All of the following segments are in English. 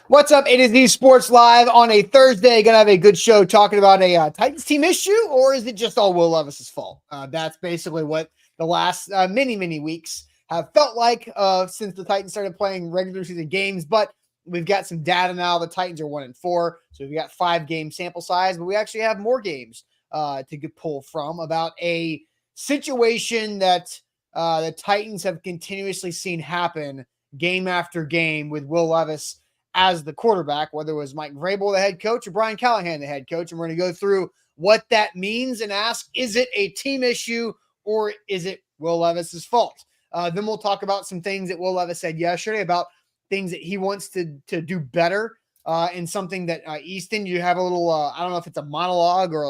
What's up? It is the Sports Live on a Thursday. Gonna have a good show talking about a Titans team issue, or is it just all Will Levis's fault? That's basically what the last many weeks have felt like since the Titans started playing regular season games. But we've got some data now. The Titans are 1-4, so we've got 5-game sample size, but we actually have more games to pull from about a situation that the Titans have continuously seen happen game after game with Will Levis as the quarterback, whether it was Mike Vrabel, the head coach, or Brian Callahan, the head coach. And we're going to go through what that means and ask, is it a team issue or is it Will Levis's fault? Then we'll talk about some things that Will Levis said yesterday about things that he wants to do better, and something that Easton, you have a little, I don't know if it's a monologue or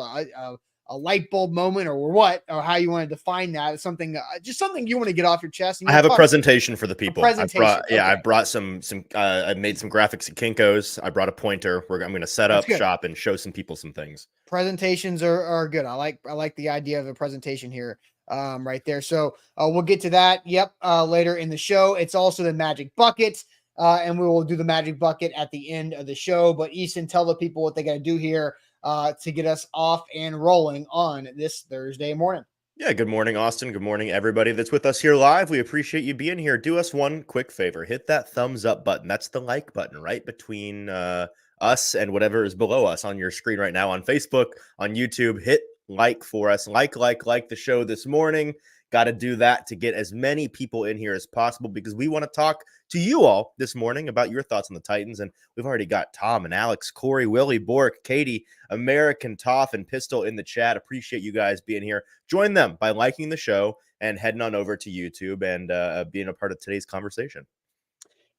a light bulb moment or what, or how you want to define that. It's something, just something you want to get off your chest. I have a presentation for the people. I brought some, I made some graphics at Kinko's. I brought a pointer. I'm going to set up shop and show some people some things. Presentations are good. I like the idea of a presentation here, right there. So we'll get to that. Yep. Later in the show. It's also the Magic Bucket. And we will do the Magic Bucket at the end of the show. But Easton, tell the people what they got to do here to get us off and rolling on this Thursday morning. Yeah, good morning, Austin. Good morning, everybody that's with us here live. We appreciate you being here. Do us one quick favor. Hit that thumbs up button. That's the like button right between us and whatever is below us on your screen right now on Facebook, on YouTube. Hit like for us. Like the show this morning. Got to do that to get as many people in here as possible because we want to talk to you all this morning about your thoughts on the Titans. And we've already got Tom and Alex, Corey, Willie, Bork, Katie, American, Toff, and Pistol in the chat. Appreciate you guys being here. Join them by liking the show and heading on over to YouTube and being a part of today's conversation.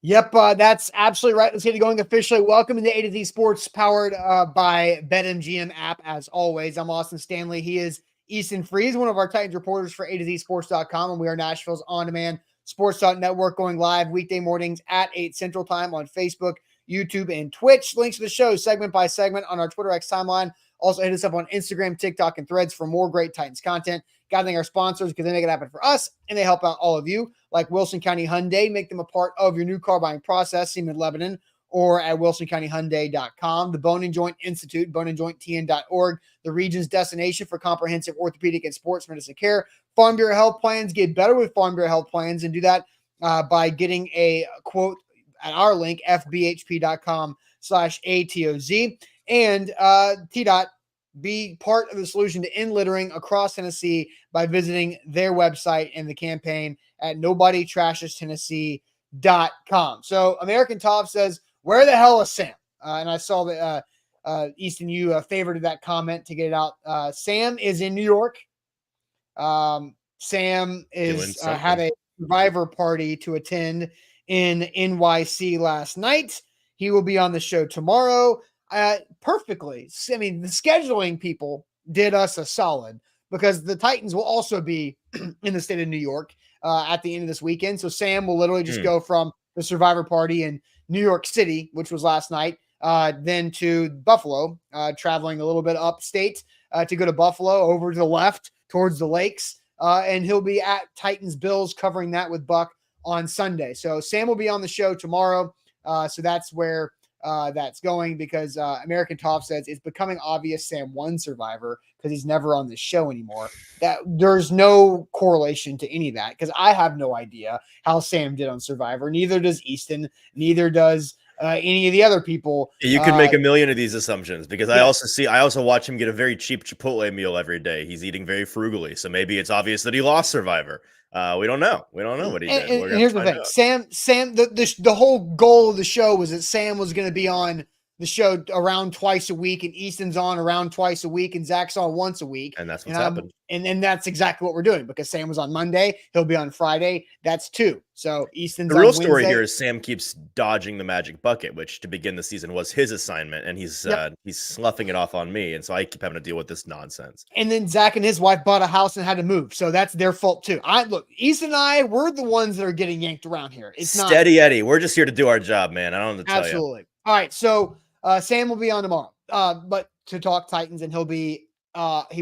Yep, that's absolutely right. Let's get it going officially. Welcome to the A to Z Sports, powered by BetMGM app. As always, I'm Austin Stanley. He is Easton Freeze, one of our Titans reporters for A to Z Sports.com, and we are Nashville's on-demand sports.network, going live weekday mornings at 8 Central Time on Facebook, YouTube, and Twitch. Links to the show segment by segment on our Twitter X timeline. Also hit us up on Instagram, TikTok, and Threads for more great Titans content. Got to thank our sponsors because they make it happen for us, and they help out all of you, like Wilson County Hyundai. Make them a part of your new car buying process, Seaman Lebanon, or at wilsoncountyhyundai.com. The Bone and Joint Institute, boneandjointtn.org, the region's destination for comprehensive orthopedic and sports medicine care. Farm Bureau Health Plans. Get better with Farm Bureau Health Plans, and do that by getting a quote at our link, fbhp.com/ATOZ. And TDOT, be part of the solution to end littering across Tennessee by visiting their website and the campaign at nobodytrashestennessee.com. So American Top says, where the hell is Sam? And I saw that Easton, you favorited that comment to get it out. Sam is in New York. Sam is had a survivor party to attend in NYC last night. He will be on the show tomorrow. Perfectly. I mean, the scheduling people did us a solid because the Titans will also be in the state of New York at the end of this weekend. So Sam will literally just go from the survivor party in New York City, which was last night, then to Buffalo, traveling a little bit upstate to go to Buffalo, over to the left towards the lakes. And he'll be at Titans Bills covering that with Buck on Sunday. So Sam will be on the show tomorrow. So that's where that's going, because American Top says it's becoming obvious Sam won Survivor because he's never on this show anymore. That there's no correlation to any of that, because I have no idea how Sam did on Survivor. Neither does Easton. Neither does any of the other people. You could make a million of these assumptions, because I also watch him get a very cheap Chipotle meal every day. He's eating very frugally, so maybe it's obvious that he lost Survivor. We don't know. We don't know what he did. And here's the thing: Sam. The whole goal of the show was that Sam was going to be on the show around twice a week, and Easton's on around twice a week, and Zach's on once a week. And that's what's happened. And that's exactly what we're doing, because Sam was on Monday. He'll be on Friday. That's 2. So Easton's the real on story Wednesday. here is Sam keeps dodging the magic bucket, which to begin the season was his assignment, and he's sloughing it off on me, and so I keep having to deal with this nonsense. And then Zach and his wife bought a house and had to move, so that's their fault too. Look, Easton and I, we're the ones that are getting yanked around here. It's not Steady Eddie. We're just here to do our job, man. I don't know what to tell you. Absolutely. All right, so Sam will be on tomorrow, but to talk Titans, and he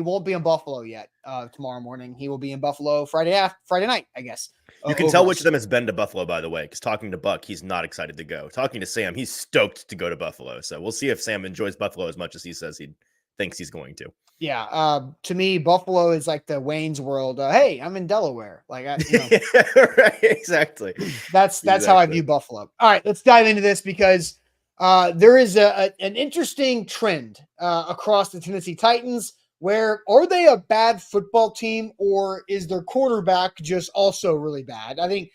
won't be in Buffalo yet. tomorrow morning. He will be in Buffalo Friday night, I guess. You can tell which of them has been to Buffalo, by the way, because talking to Buck, he's not excited to go. Talking to Sam, he's stoked to go to Buffalo. So we'll see if Sam enjoys Buffalo as much as he says he thinks he's going to. Yeah. To me, Buffalo is like the Wayne's World. Hey, I'm in Delaware. Like, right, exactly. That's how I view Buffalo. All right, let's dive into this because there is an interesting trend across the Tennessee Titans. Where are they a bad football team, or is their quarterback just also really bad? I think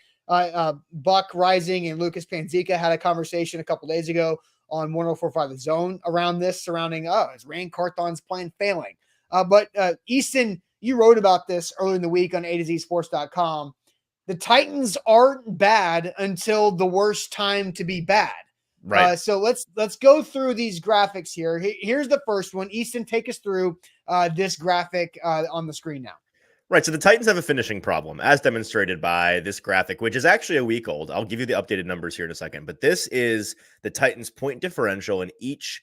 Buck Rising and Lucas Panzica had a conversation a couple days ago on 104.5 The Zone around this, surrounding, is Rand Carthon's plan failing? But Easton, you wrote about this earlier in the week on A2ZSports.com. The Titans aren't bad until the worst time to be bad. Right. So let's go through these graphics here. Here's the first one. Easton, take us through this graphic on the screen now. Right. So the Titans have a finishing problem, as demonstrated by this graphic, which is actually a week old. I'll give you the updated numbers here in a second. But this is the Titans' point differential in each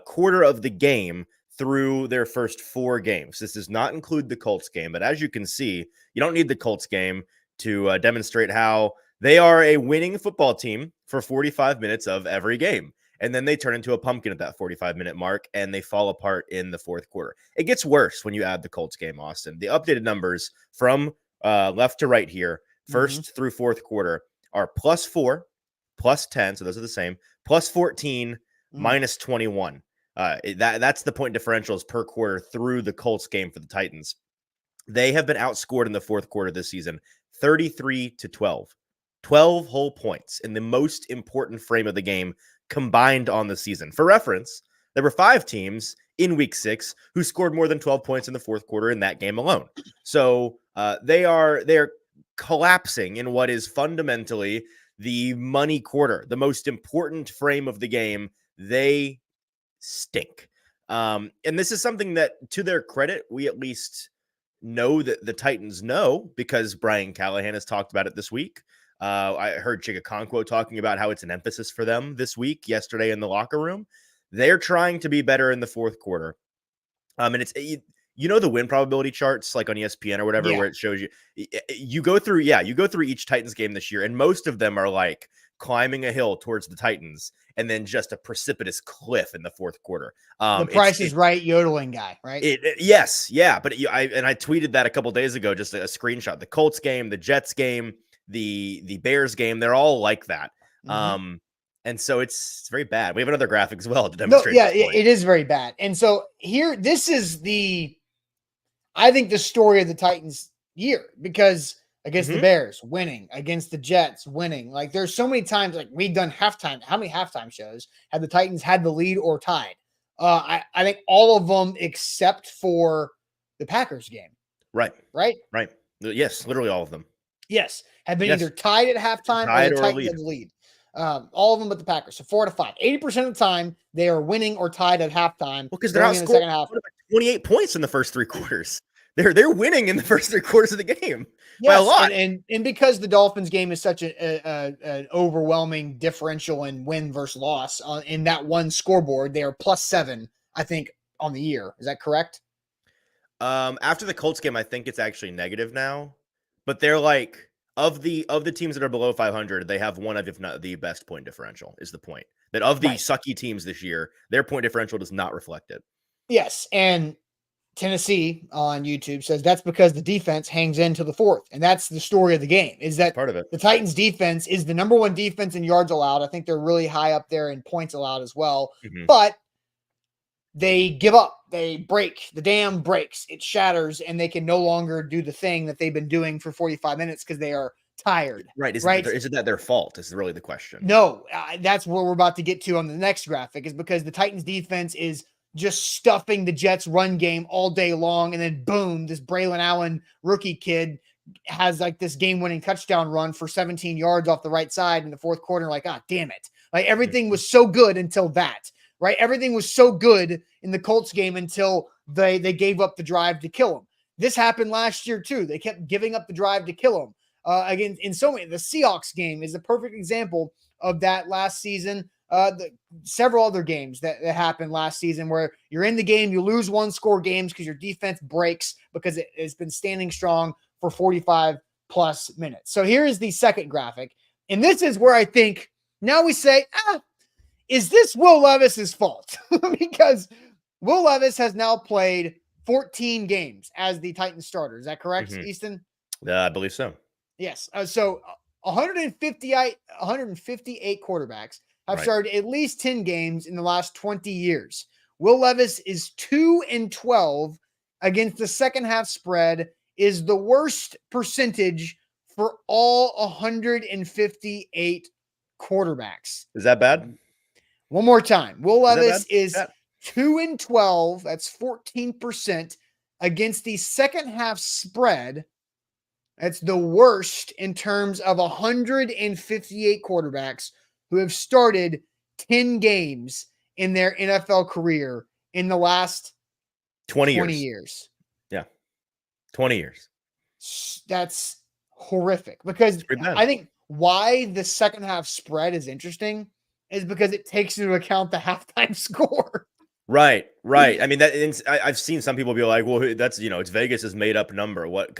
quarter of the game through their first 4 games. This does not include the Colts game. But as you can see, you don't need the Colts game to demonstrate how they are a winning football team for 45 minutes of every game. And then they turn into a pumpkin at that 45-minute mark, and they fall apart in the fourth quarter. It gets worse when you add the Colts game, Austin. The updated numbers from left to right here, first through fourth quarter, are +4, +10, so those are the same, +14, -21. That's the point differentials per quarter through the Colts game for the Titans. They have been outscored in the fourth quarter this season, 33-12. 12 whole points in the most important frame of the game combined on the season. For reference, there were 5 teams in week 6 who scored more than 12 points in the fourth quarter in that game alone. So they're collapsing in what is fundamentally the money quarter, the most important frame of the game. They stink. And this is something that, to their credit, we at least know that the Titans know, because Brian Callahan has talked about it this week. I heard Chigakonkwo talking about how it's an emphasis for them this week, yesterday in the locker room. They're trying to be better in the fourth quarter. And it's, the win probability charts, like on ESPN or whatever, where it shows you go through each Titans game this year, and most of them are like climbing a hill towards the Titans and then just a precipitous cliff in the fourth quarter. The Price is Right yodeling guy, right? Yes. Yeah. But I tweeted that a couple days ago, just a screenshot. The Colts game, the Jets game, the Bears game, they're all like that. And so it's very bad. We have another graphic as well to demonstrate. It is very bad. And so here, this is I think the story of the Titans year, because against the Bears, winning, against the Jets, winning. Like, there's so many times, like, we've done halftime. How many halftime shows have the Titans had the lead or tied? I think all of them except for the Packers game. Right. Right. Yes, literally all of them. Yes, have been either tied at halftime or the Titans had the lead. All of them but the Packers. So 4 to 5. 80% of the time they are winning or tied at halftime. Well, because they're outscored in the second half. 28 points in the first 3 quarters. They're winning in the first 3 quarters of the game by a lot. And because the Dolphins game is such an overwhelming differential in win versus loss in that one scoreboard, they are +7, I think, on the year. Is that correct? After the Colts game, I think it's actually negative now. But they're like, of the teams that are below 500, they have one of, if not the best point differential, is the point. That of the sucky teams this year, their point differential does not reflect it. Yes, and Tennessee on YouTube says that's because the defense hangs into the fourth. And that's the story of the game, is that part of it. The Titans defense is the number 1 defense in yards allowed. I think they're really high up there in points allowed as well. But they give up. They break. The dam breaks. It shatters, and they can no longer do the thing that they've been doing for 45 minutes because they are tired. Right. Isn't that their fault? Is really the question. No, that's what we're about to get to on the next graphic, is because the Titans defense is just stuffing the Jets run game all day long. And then boom, this Braylon Allen rookie kid has like this game-winning touchdown run for 17 yards off the right side in the fourth quarter. Like, damn it. Like, everything was so good until that, right? Everything was so good in the Colts game until they gave up the drive to kill him. This happened last year too. They kept giving up the drive to kill him. Again, in so many, the Seahawks game is a perfect example of that last season. several other games that happened last season where you're in the game, you lose one-score games because your defense breaks because it has been standing strong for 45 plus minutes. So here is the second graphic. And this is where I think now we say, is this Will Levis's fault? Because Will Levis has now played 14 games as the Titans starter. Is that correct, Easton? I believe so. Yes. So 158 quarterbacks have started at least 10 games in the last 20 years. Will Levis is 2-12 against the second half spread, is the worst percentage for all 158 quarterbacks. Is that bad? One more time. Will Levis is 2-12. That's 14% against the second half spread. That's the worst in terms of 158 quarterbacks who have started 10 games in their NFL career in the last 20 years. Yeah. 20 years. That's horrific because I think why the second half spread is interesting is because it takes into account the halftime score. Right. I mean, I've seen some people be like, well, that's, it's Vegas's made up number. What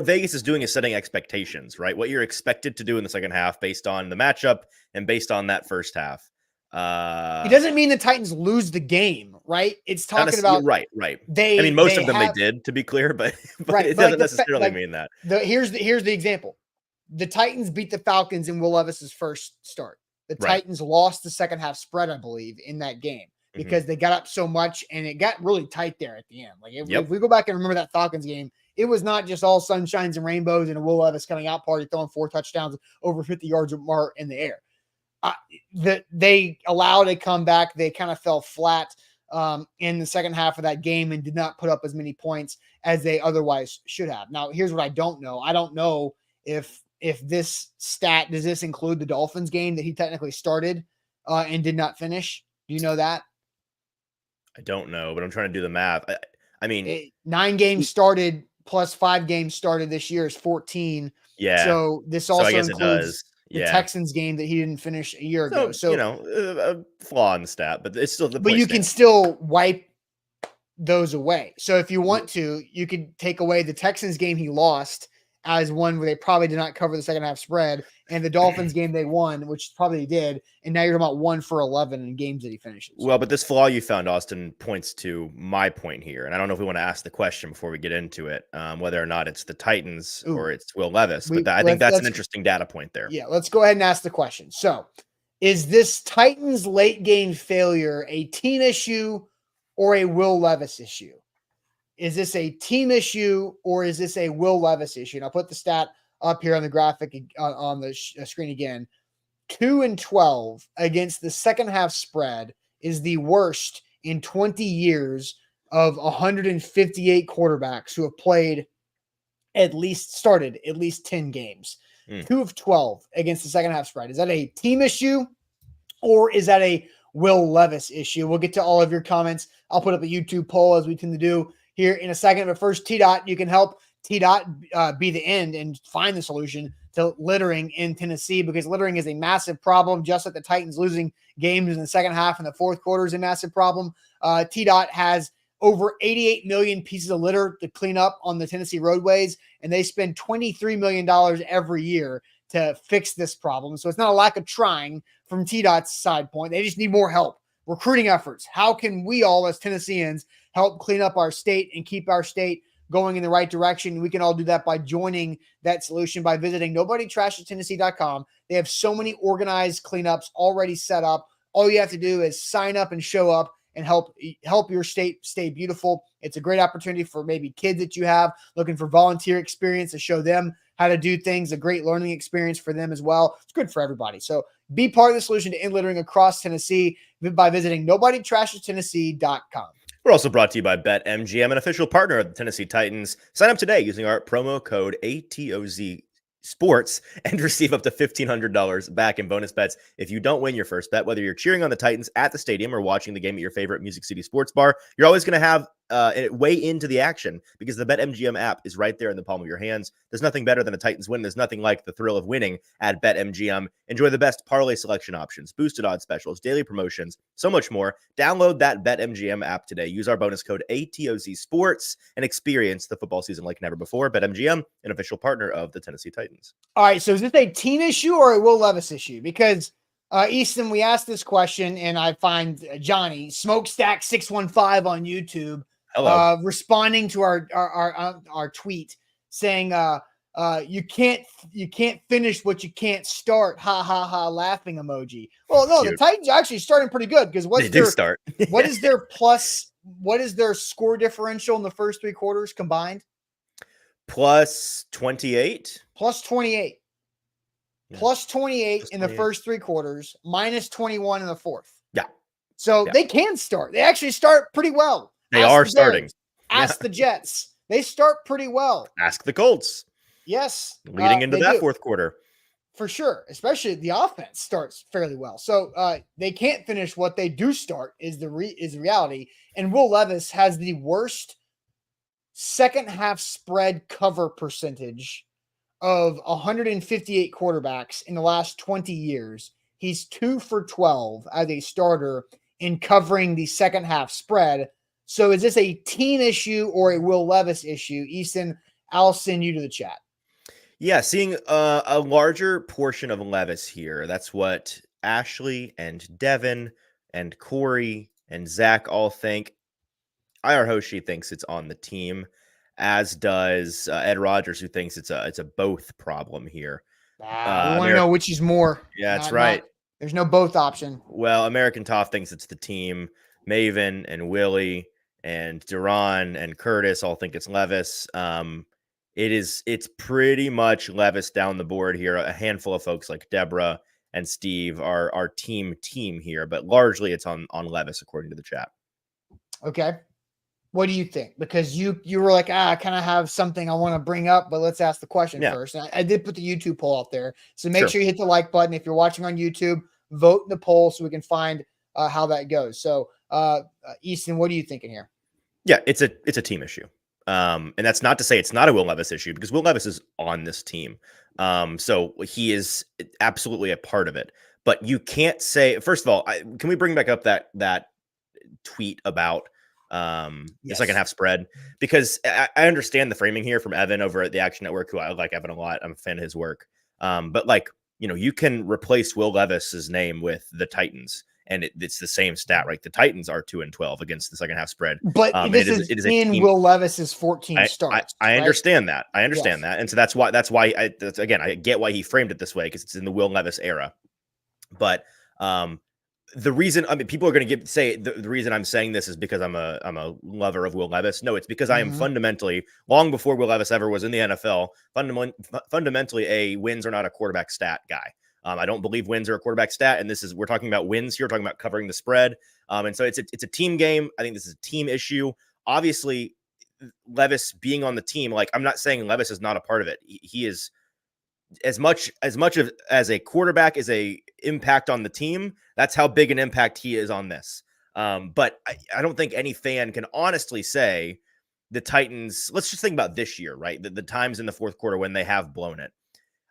Vegas is doing is setting expectations, right? What you're expected to do in the second half based on the matchup and based on that first half. It doesn't mean the Titans lose the game, right? It's talking about right. Most of them they did, to be clear, but it doesn't necessarily mean that. Here's the example. The Titans beat the Falcons in Will Levis's first start. The Titans lost the second half spread, I believe, in that game because they got up so much and it got really tight there at the end. Like if we go back and remember that Falcons game, it was not just all sunshines and rainbows and a Will Levis coming out party throwing 4 touchdowns over 50 yards more in the air. They allowed a comeback. They kind of fell flat in the second half of that game and did not put up as many points as they otherwise should have. Now, here's what I don't know. I don't know if this stat, does this include the Dolphins game that he technically started and did not finish? Do you know that? I don't know, but I'm trying to do the math. I mean, 9 games started plus 5 games started this year is 14. Yeah. So this also includes the Yeah. Texans game that he didn't finish a year ago. So, a flaw in the stat, but it's still the. But you can still wipe those away. So if you want to, you could take away the Texans game he lost as one where they probably did not cover the second half spread, and the Dolphins game they won, which probably did. And now you're talking about 1 for 11 in games that he finishes. Well, but this flaw you found, Austin, points to my point here. And I don't know if we want to ask the question before we get into it, whether or not it's the Titans or it's Will Levis. But I think that's an interesting data point there. Yeah, let's go ahead and ask the question. So is this Titans late game failure a team issue or a Will Levis issue? Is this a team issue or is this a Will Levis issue? And I'll put the stat up here on the graphic on the screen again. 2-12 against the second half spread is the worst in 20 years of 158 quarterbacks who have started at least 10 games. 2 of 12 against the second half spread. Is that a team issue or is that a Will Levis issue? We'll get to all of your comments. I'll put up a YouTube poll as we tend to do here in a second. But first, T-Dot, you can help T-Dot be the end and find the solution to littering in Tennessee, because littering is a massive problem. Just like the Titans losing games in the second half and the fourth quarter is a massive problem. T-Dot has over 88 million pieces of litter to clean up on the Tennessee roadways, and they spend $23 million every year to fix this problem. So it's not a lack of trying from T-Dot's side point. They just need more help. Recruiting efforts. How can we all as Tennesseans help clean up our state and keep our state going in the right direction? We can all do that by joining that solution by visiting NobodyTrashesTennessee.com. They have so many organized cleanups already set up. All you have to do is sign up and show up and help your state stay beautiful. It's a great opportunity for maybe kids that you have looking for volunteer experience to show them how to do things, a great learning experience for them as well. It's good for everybody. So be part of the solution to end littering across Tennessee by visiting NobodyTrashesTennessee.com. We're also brought to you by BetMGM, an official partner of the Tennessee Titans. Sign up today using our promo code ATOZ Sports and receive up to $1,500 back in bonus bets if you don't win your first bet. Whether you're cheering on the Titans at the stadium or watching the game at your favorite Music City sports bar, you're always going to have way into the action because the BetMGM app is right there in the palm of your hands. There's nothing better than a Titans win. There's nothing like the thrill of winning at BetMGM. Enjoy the best parlay selection options, boosted odds specials, daily promotions, so much more. Download that BetMGM app today. Use our bonus code ATOZ Sports and experience the football season like never before. BetMGM, an official partner of the Tennessee Titans. All right, so is this a team issue or a Will Levis issue? Because Easton, we asked this question, and I find Johnny Smokestack 615 on YouTube responding to our tweet saying you can't finish what you can't start. Ha ha ha! Laughing emoji. Well, no, Cute. The Titans are actually starting pretty good because what is their score differential in the first 3 quarters combined? Plus 28. Plus 28. Yeah. Plus 28 in the first 3 quarters, minus 21 in the fourth. Yeah. So they can start. They actually start pretty well. They are starting. Ask the Jets. They start pretty well. Ask the Colts. Yes. Leading into that fourth quarter. For sure. Especially the offense starts fairly well. So they can't finish what they do start is the reality. And Will Levis has the worst second half spread cover percentage of 158 quarterbacks in the last 20 years. He's 2 for 12 as a starter in covering the second half spread. So is this a team issue or a Will Levis issue? Easton, I'll send you to the chat. Yeah, seeing a larger portion of Levis here. That's what Ashley and Devin and Corey and Zach all think. IR Hoshi thinks it's on the team, as does Ed Rogers, who thinks it's a both problem here. We want to know which is more. Yeah, that's right. There's no both option. Well, American Toff thinks it's the team. Maven and Willie and Duran and Curtis all think it's Levis. It's pretty much Levis down the board here. A handful of folks like Deborah and Steve are team here, but largely it's on Levis according to the chat. Okay. What do you think? Because you were like, I kind of have something I want to bring up, but let's ask the question first. And I did put the YouTube poll out there. So make sure you hit the like button. If you're watching on YouTube, vote in the poll so we can find how that goes. So Easton, what are you thinking here? Yeah, it's a team issue. And that's not to say it's not a Will Levis issue because Will Levis is on this team. So he is absolutely a part of it. But you can't say, first of all, can we bring back up that tweet about the second half spread? Because I understand the framing here from Evan over at the Action Network, who I like Evan a lot. I'm a fan of his work. But you can replace Will Levis's name with the Titans. And it's the same stat, right? The Titans are 2-12 against the second half spread. But it is in Will Levis's 14 starts. I understand that. I understand that. And so that's why I get why he framed it this way, because it's in the Will Levis era. But the reason, people are going to say the reason I'm saying this is because I'm a lover of Will Levis. No, it's because I am fundamentally, long before Will Levis ever was in the NFL, fundamentally a wins are not a quarterback stat guy. I don't believe wins are a quarterback stat, and we're talking about wins here. We're talking about covering the spread, and so it's a team game. I think this is a team issue. Obviously, Levis being on the team, I'm not saying Levis is not a part of it. He is as much as a quarterback is a impact on the team. That's how big an impact he is on this. But I don't think any fan can honestly say the Titans. Let's just think about this year, right? The times in the fourth quarter when they have blown it.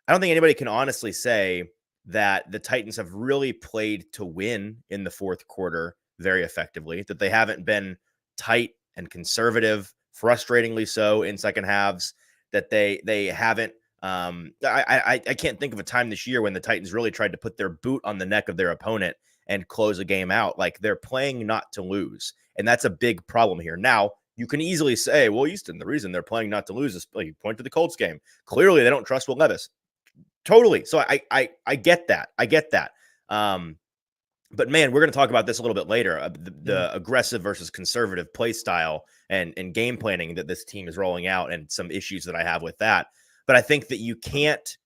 I don't think anybody can honestly say that the Titans have really played to win in the fourth quarter very effectively, that they haven't been tight and conservative, frustratingly so in second halves, that they haven't. I can't think of a time this year when the Titans really tried to put their boot on the neck of their opponent and close a game out. They're playing not to lose. And that's a big problem here. Now, you can easily say, well, Easton, the reason they're playing not to lose is you point to the Colts game. Clearly, they don't trust Will Levis. Totally. So I get that. I get that. But man, we're going to talk about this a little bit later. The aggressive versus conservative play style and game planning that this team is rolling out, and some issues that I have with that. But I think that you can't.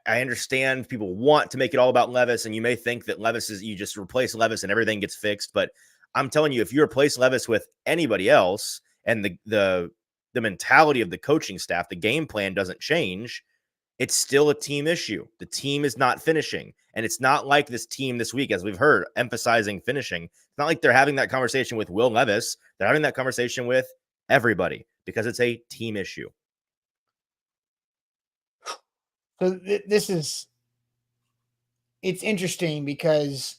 I understand people want to make it all about Levis, and you may think that you just replace Levis and everything gets fixed. But I'm telling you, if you replace Levis with anybody else, and the mentality of the coaching staff, the game plan doesn't change, it's still a team issue. The team is not finishing. And it's not like this team this week, as we've heard, emphasizing finishing. It's not like they're having that conversation with Will Levis. They're having that conversation with everybody because it's a team issue. So it's interesting because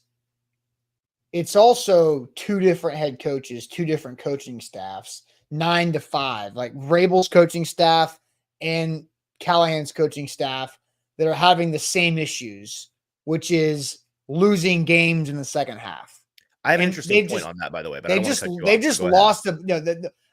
it's also two different head coaches, two different coaching staffs, 9-5, like Vrabel's coaching staff and Callahan's coaching staff that are having the same issues, which is losing games in the second half. I have an interesting point on that, by the way, but I don't want to cut you off. They've just lost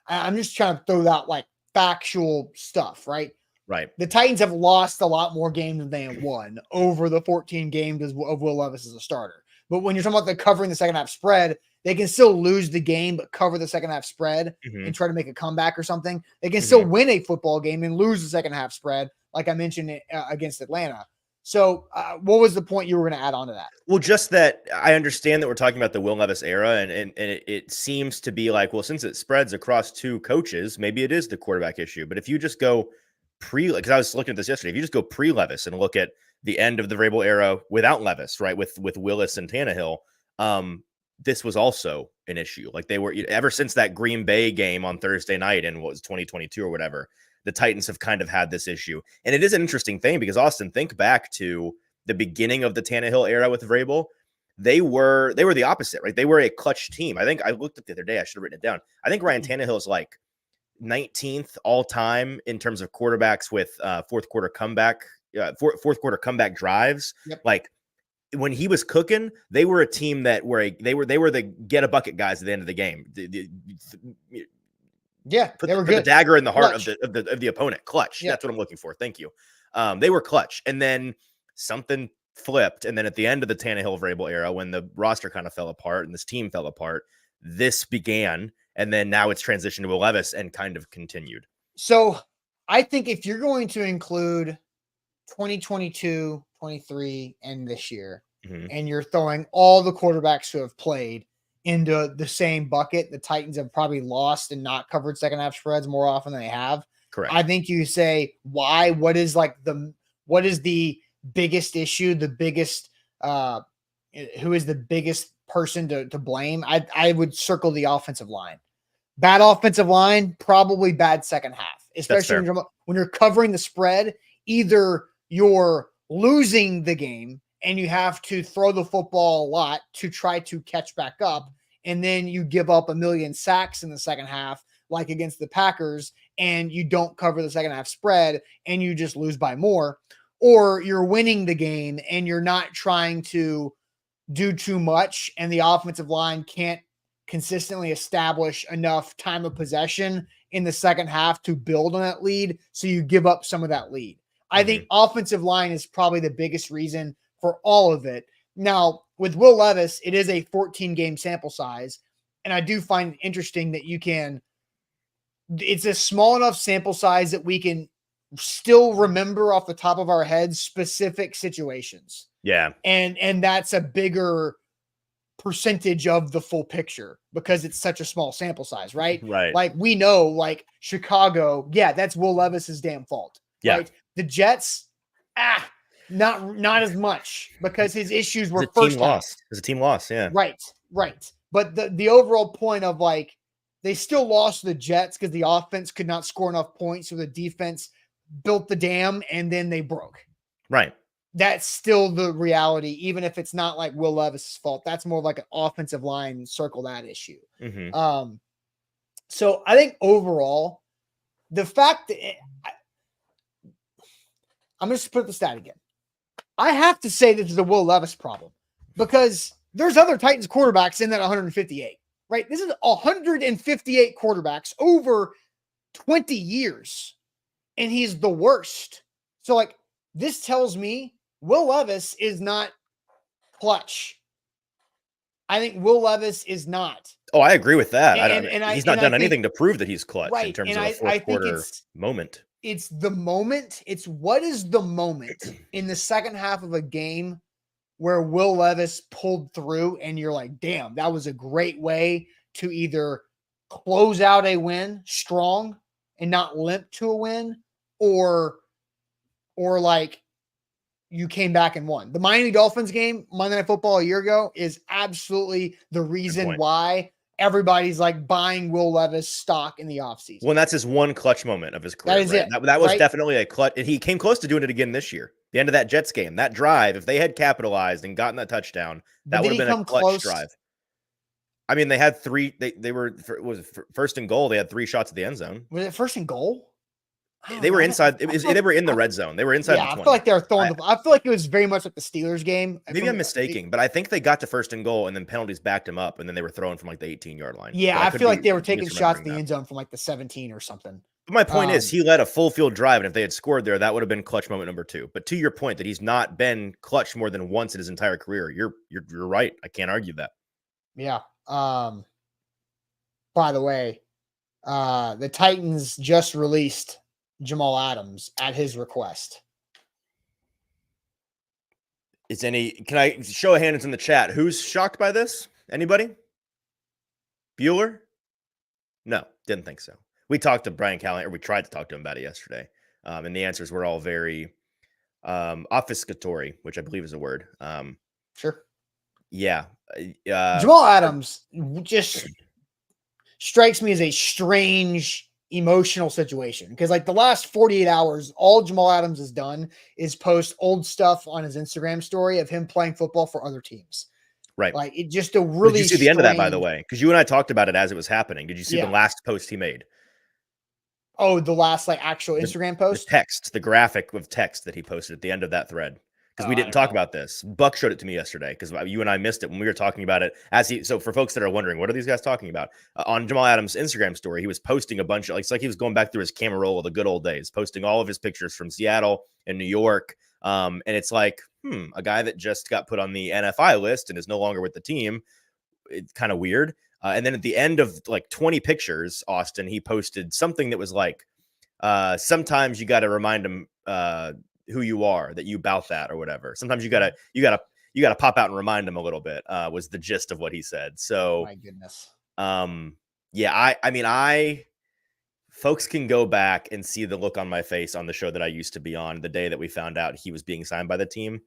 I'm just trying to throw out like factual stuff, right? Right. The Titans have lost a lot more games than they have won over the 14 games of Will Levis as a starter. But when you're talking about the covering the second half spread, they can still lose the game, but cover the second half spread and try to make a comeback or something. They can still win a football game and lose the second half spread, like I mentioned against Atlanta. So what was the point you were going to add on to that? Well, just that I understand that we're talking about the Will Levis era, and it seems to be like, well, since it spreads across two coaches, maybe it is the quarterback issue. But if you just go because I was looking at this yesterday, if you just go pre-Levis and look at the end of the Vrabel era without Levis, right, with Willis and Tannehill, this was also an issue. Like they were, ever since that Green Bay game on Thursday night in what was 2022 or whatever, the Titans have kind of had this issue. And it is an interesting thing because, Austin, think back to the beginning of the Tannehill era with Vrabel. They were the opposite, right? They were a clutch team. I think I looked at the other day. I should have written it down. I think Ryan Tannehill is like 19th all time in terms of quarterbacks with fourth quarter comeback drives. Yep. Like when he was cooking, they were a team that they were the get a bucket guys at the end of the game. They were good. The dagger in the heart of the opponent. Clutch. Yep. That's what I'm looking for. Thank you. They were clutch, and then something flipped, and then at the end of the Tannehill Vrabel era, when the roster kind of fell apart and this team fell apart, this began. And then now it's transitioned to Will Levis and kind of continued. So I think if you're going to include 2022, 23, and this year, and you're throwing all the quarterbacks who have played into the same bucket, the Titans have probably lost and not covered second half spreads more often than they have. Correct. I think you say, why? What is the biggest issue? The biggest, who is the biggest person to blame? I would circle the offensive line. Bad offensive line, probably bad second half, especially when you're covering the spread. Either you're losing the game and you have to throw the football a lot to try to catch back up, and then you give up 1 million sacks in the second half, like against the Packers, and you don't cover the second half spread and you just lose by more, or you're winning the game and you're not trying to do too much and the offensive line can't consistently establish enough time of possession in the second half to build on that lead, so you give up some of that lead. I think offensive line is probably the biggest reason for all of it. Now, with Will Levis, it is a 14-game sample size, and I do find it interesting that it's a small enough sample size that we can still remember off the top of our heads specific situations. Yeah. And that's a bigger percentage of the full picture because it's such a small sample size, right? Right. Like we know, like Chicago, that's Will Levis's damn fault. Yeah. Right? The Jets, not as much because his issues were first team loss. It was a team loss, yeah. Right. But the overall point of like they still lost to the Jets because the offense could not score enough points, so the defense built the dam and then they broke. Right. That's still the reality, even if it's not like Will Levis's fault. That's more like an offensive line, circle that issue. So I think overall, the fact that I'm going to put the stat again. I have to say this is a Will Levis problem because there's other Titans quarterbacks in that 158, right? This is 158 quarterbacks over 20 years, and he's the worst. So like this tells me Will Levis is not clutch. I think Will Levis is not. Oh, I agree with that. He's not done anything to prove that he's clutch in terms of a fourth quarter moment. It's the moment. It's what is the moment in the second half of a game where Will Levis pulled through and you're like, damn, that was a great way to either close out a win strong and not limp to a win, or or like you came back and won. The Miami Dolphins game, Monday Night Football a year ago, is absolutely the reason why everybody's like buying Will Levis stock in the offseason. Well, that's his one clutch moment of his career. That is right? it. That was right? definitely a clutch. And he came close to doing it again this year. The end of that Jets game, that drive, if they had capitalized and gotten that touchdown, that would have been a clutch drive. I mean, they had three. They were first and goal. They had 3 shots at the end zone. Was it first and goal? They were inside. They were in the red zone. They were inside. Yeah, the 20. I feel like they were throwing. I feel like it was very much like the Steelers game. Maybe I'm mistaken, but I think they got to first and goal, and then penalties backed him up, and then they were throwing from like the 18-yard line. Yeah, I feel like they were taking shots at the end zone from like the 17 or something. But my point is, he led a full field drive, and if they had scored there, that would have been clutch moment number 2. But to your point that he's not been clutch more than once in his entire career, you're right. I can't argue that. Yeah. By the way, the Titans just released Jamal Adams at his request. Can I show of hands in the chat? Who's shocked by this? Anybody? Bueller? No, didn't think so. We talked to Brian Callahan, or we tried to talk to him about it yesterday. And the answers were all very obfuscatory, which I believe is a word. Sure. Yeah. Jamal Adams just strikes me as a strange emotional situation because like the last 48 hours, all Jamal Adams has done is post old stuff on his Instagram story of him playing football for other teams. Right. Like it just a really. Did you see the end of that, by the way? Because you and I talked about it as it was happening. Did you see the last post he made? Oh, the last like actual Instagram post? The graphic of text that he posted at the end of that thread. Because we didn't talk about this. Buck showed it to me yesterday because you and I missed it when we were talking about it. So for folks that are wondering, what are these guys talking about? On Jamal Adams' Instagram story, he was posting a bunch of, it's like he was going back through his camera roll of the good old days, posting all of his pictures from Seattle and New York. And it's like, a guy that just got put on the NFI list and is no longer with the team. It's kind of weird. And then at the end of like 20 pictures, Austin, he posted something that was like, sometimes you got to remind him, who you are, that you bout that or whatever. Sometimes you gotta pop out and remind them a little bit, was the gist of what he said. So my goodness. Yeah, I mean, folks can go back and see the look on my face on the show that I used to be on the day that we found out he was being signed by the team.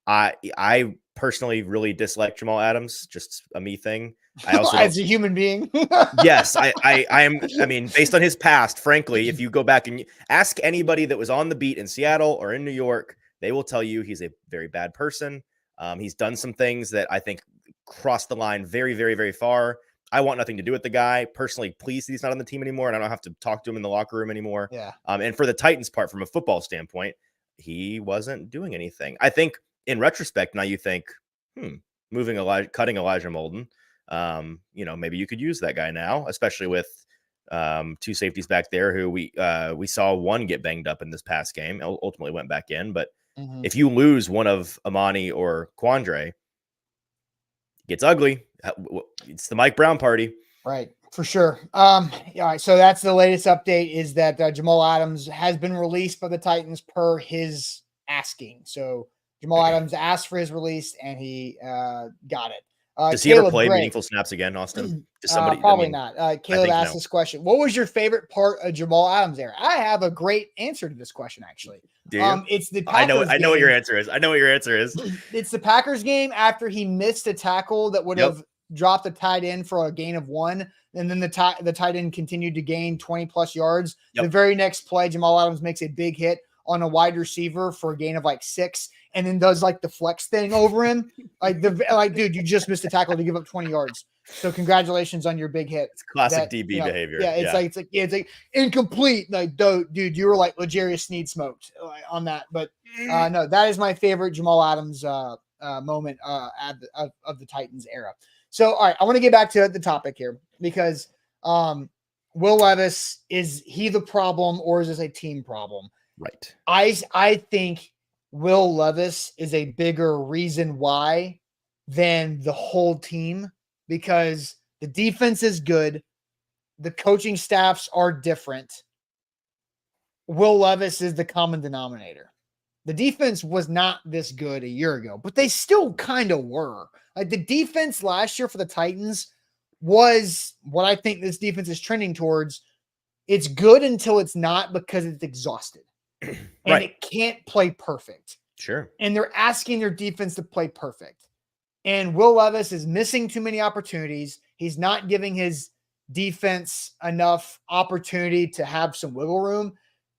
I personally really dislike Jamal Adams, just a me thing. I also as a human being. Yes, I mean, based on his past, frankly, if you go back and ask anybody that was on the beat in Seattle or in New York, they will tell you he's a very bad person. He's done some things that I think crossed the line very, very, very far. I want nothing to do with the guy. Personally, pleased he's not on the team anymore, and I don't have to talk to him in the locker room anymore. Yeah. And for the Titans part, from a football standpoint, he wasn't doing anything. I think in retrospect, now you think, cutting Elijah Molden. Maybe you could use that guy now, especially with 2 safeties back there who we saw one get banged up in this past game, ultimately went back in. But if you lose one of Amani or Quandre, it gets ugly. It's the Mike Brown party. Right, for sure. Yeah, so that's the latest update is that Jamal Adams has been released by the Titans per his asking. So Jamal Adams asked for his release and he got it. Does he ever play meaningful snaps again, Austin? Probably not. Caleb asked this question. What was your favorite part of Jamal Adams' era? I have a great answer to this question, actually. Do you? It's the Packers I know what your answer is. I know what your answer is. It's the Packers game after he missed a tackle that would have dropped the tight end for a gain of 1. And then the tight end continued to gain 20 plus yards. The very next play, Jamal Adams makes a big hit on a wide receiver for a gain of like 6. And then does like the flex thing over him. Dude, you just missed a tackle to give up 20 yards. So congratulations on your big hit. It's classic DB behavior. Yeah, it's like incomplete. Like, dude, you were like L'Jarius Sneed smoked on that. But no, that is my favorite Jamal Adams moment of the Titans era. So, all right, I want to get back to the topic here because Will Levis, is he the problem or is this a team problem? Right. I think Will Levis is a bigger reason why than the whole team because the defense is good. The coaching staffs are different. Will Levis is the common denominator. The defense was not this good a year ago, but they still kind of were. Like the defense last year for the Titans was what I think this defense is trending towards. It's good until it's not because it's exhausted. and it can't play perfect. Sure. And they're asking their defense to play perfect. And Will Levis is missing too many opportunities. He's not giving his defense enough opportunity to have some wiggle room.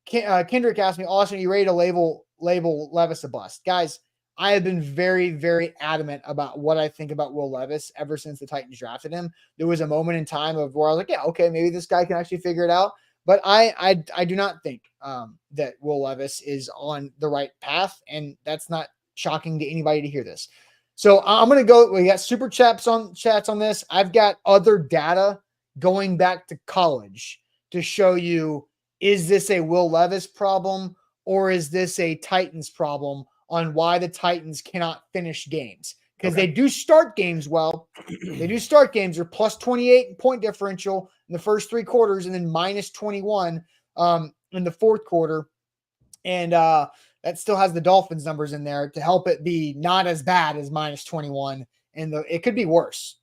Kendrick asked me, Austin, are you ready to label Levis a bust? Guys, I have been very, very adamant about what I think about Will Levis ever since the Titans drafted him. There was a moment in time of where I was like, yeah, okay, maybe this guy can actually figure it out. But I do not think that Will Levis is on the right path, and that's not shocking to anybody to hear this. So I'm going to go. We got super chats on this. I've got other data going back to college to show you, is this a Will Levis problem or is this a Titans problem on why the Titans cannot finish games? Because they do start games well. They do start games. They're plus 28 in point differential in the first 3 quarters and then minus 21 in the fourth quarter. And that still has the Dolphins numbers in there to help it be not as bad as minus 21. And it could be worse.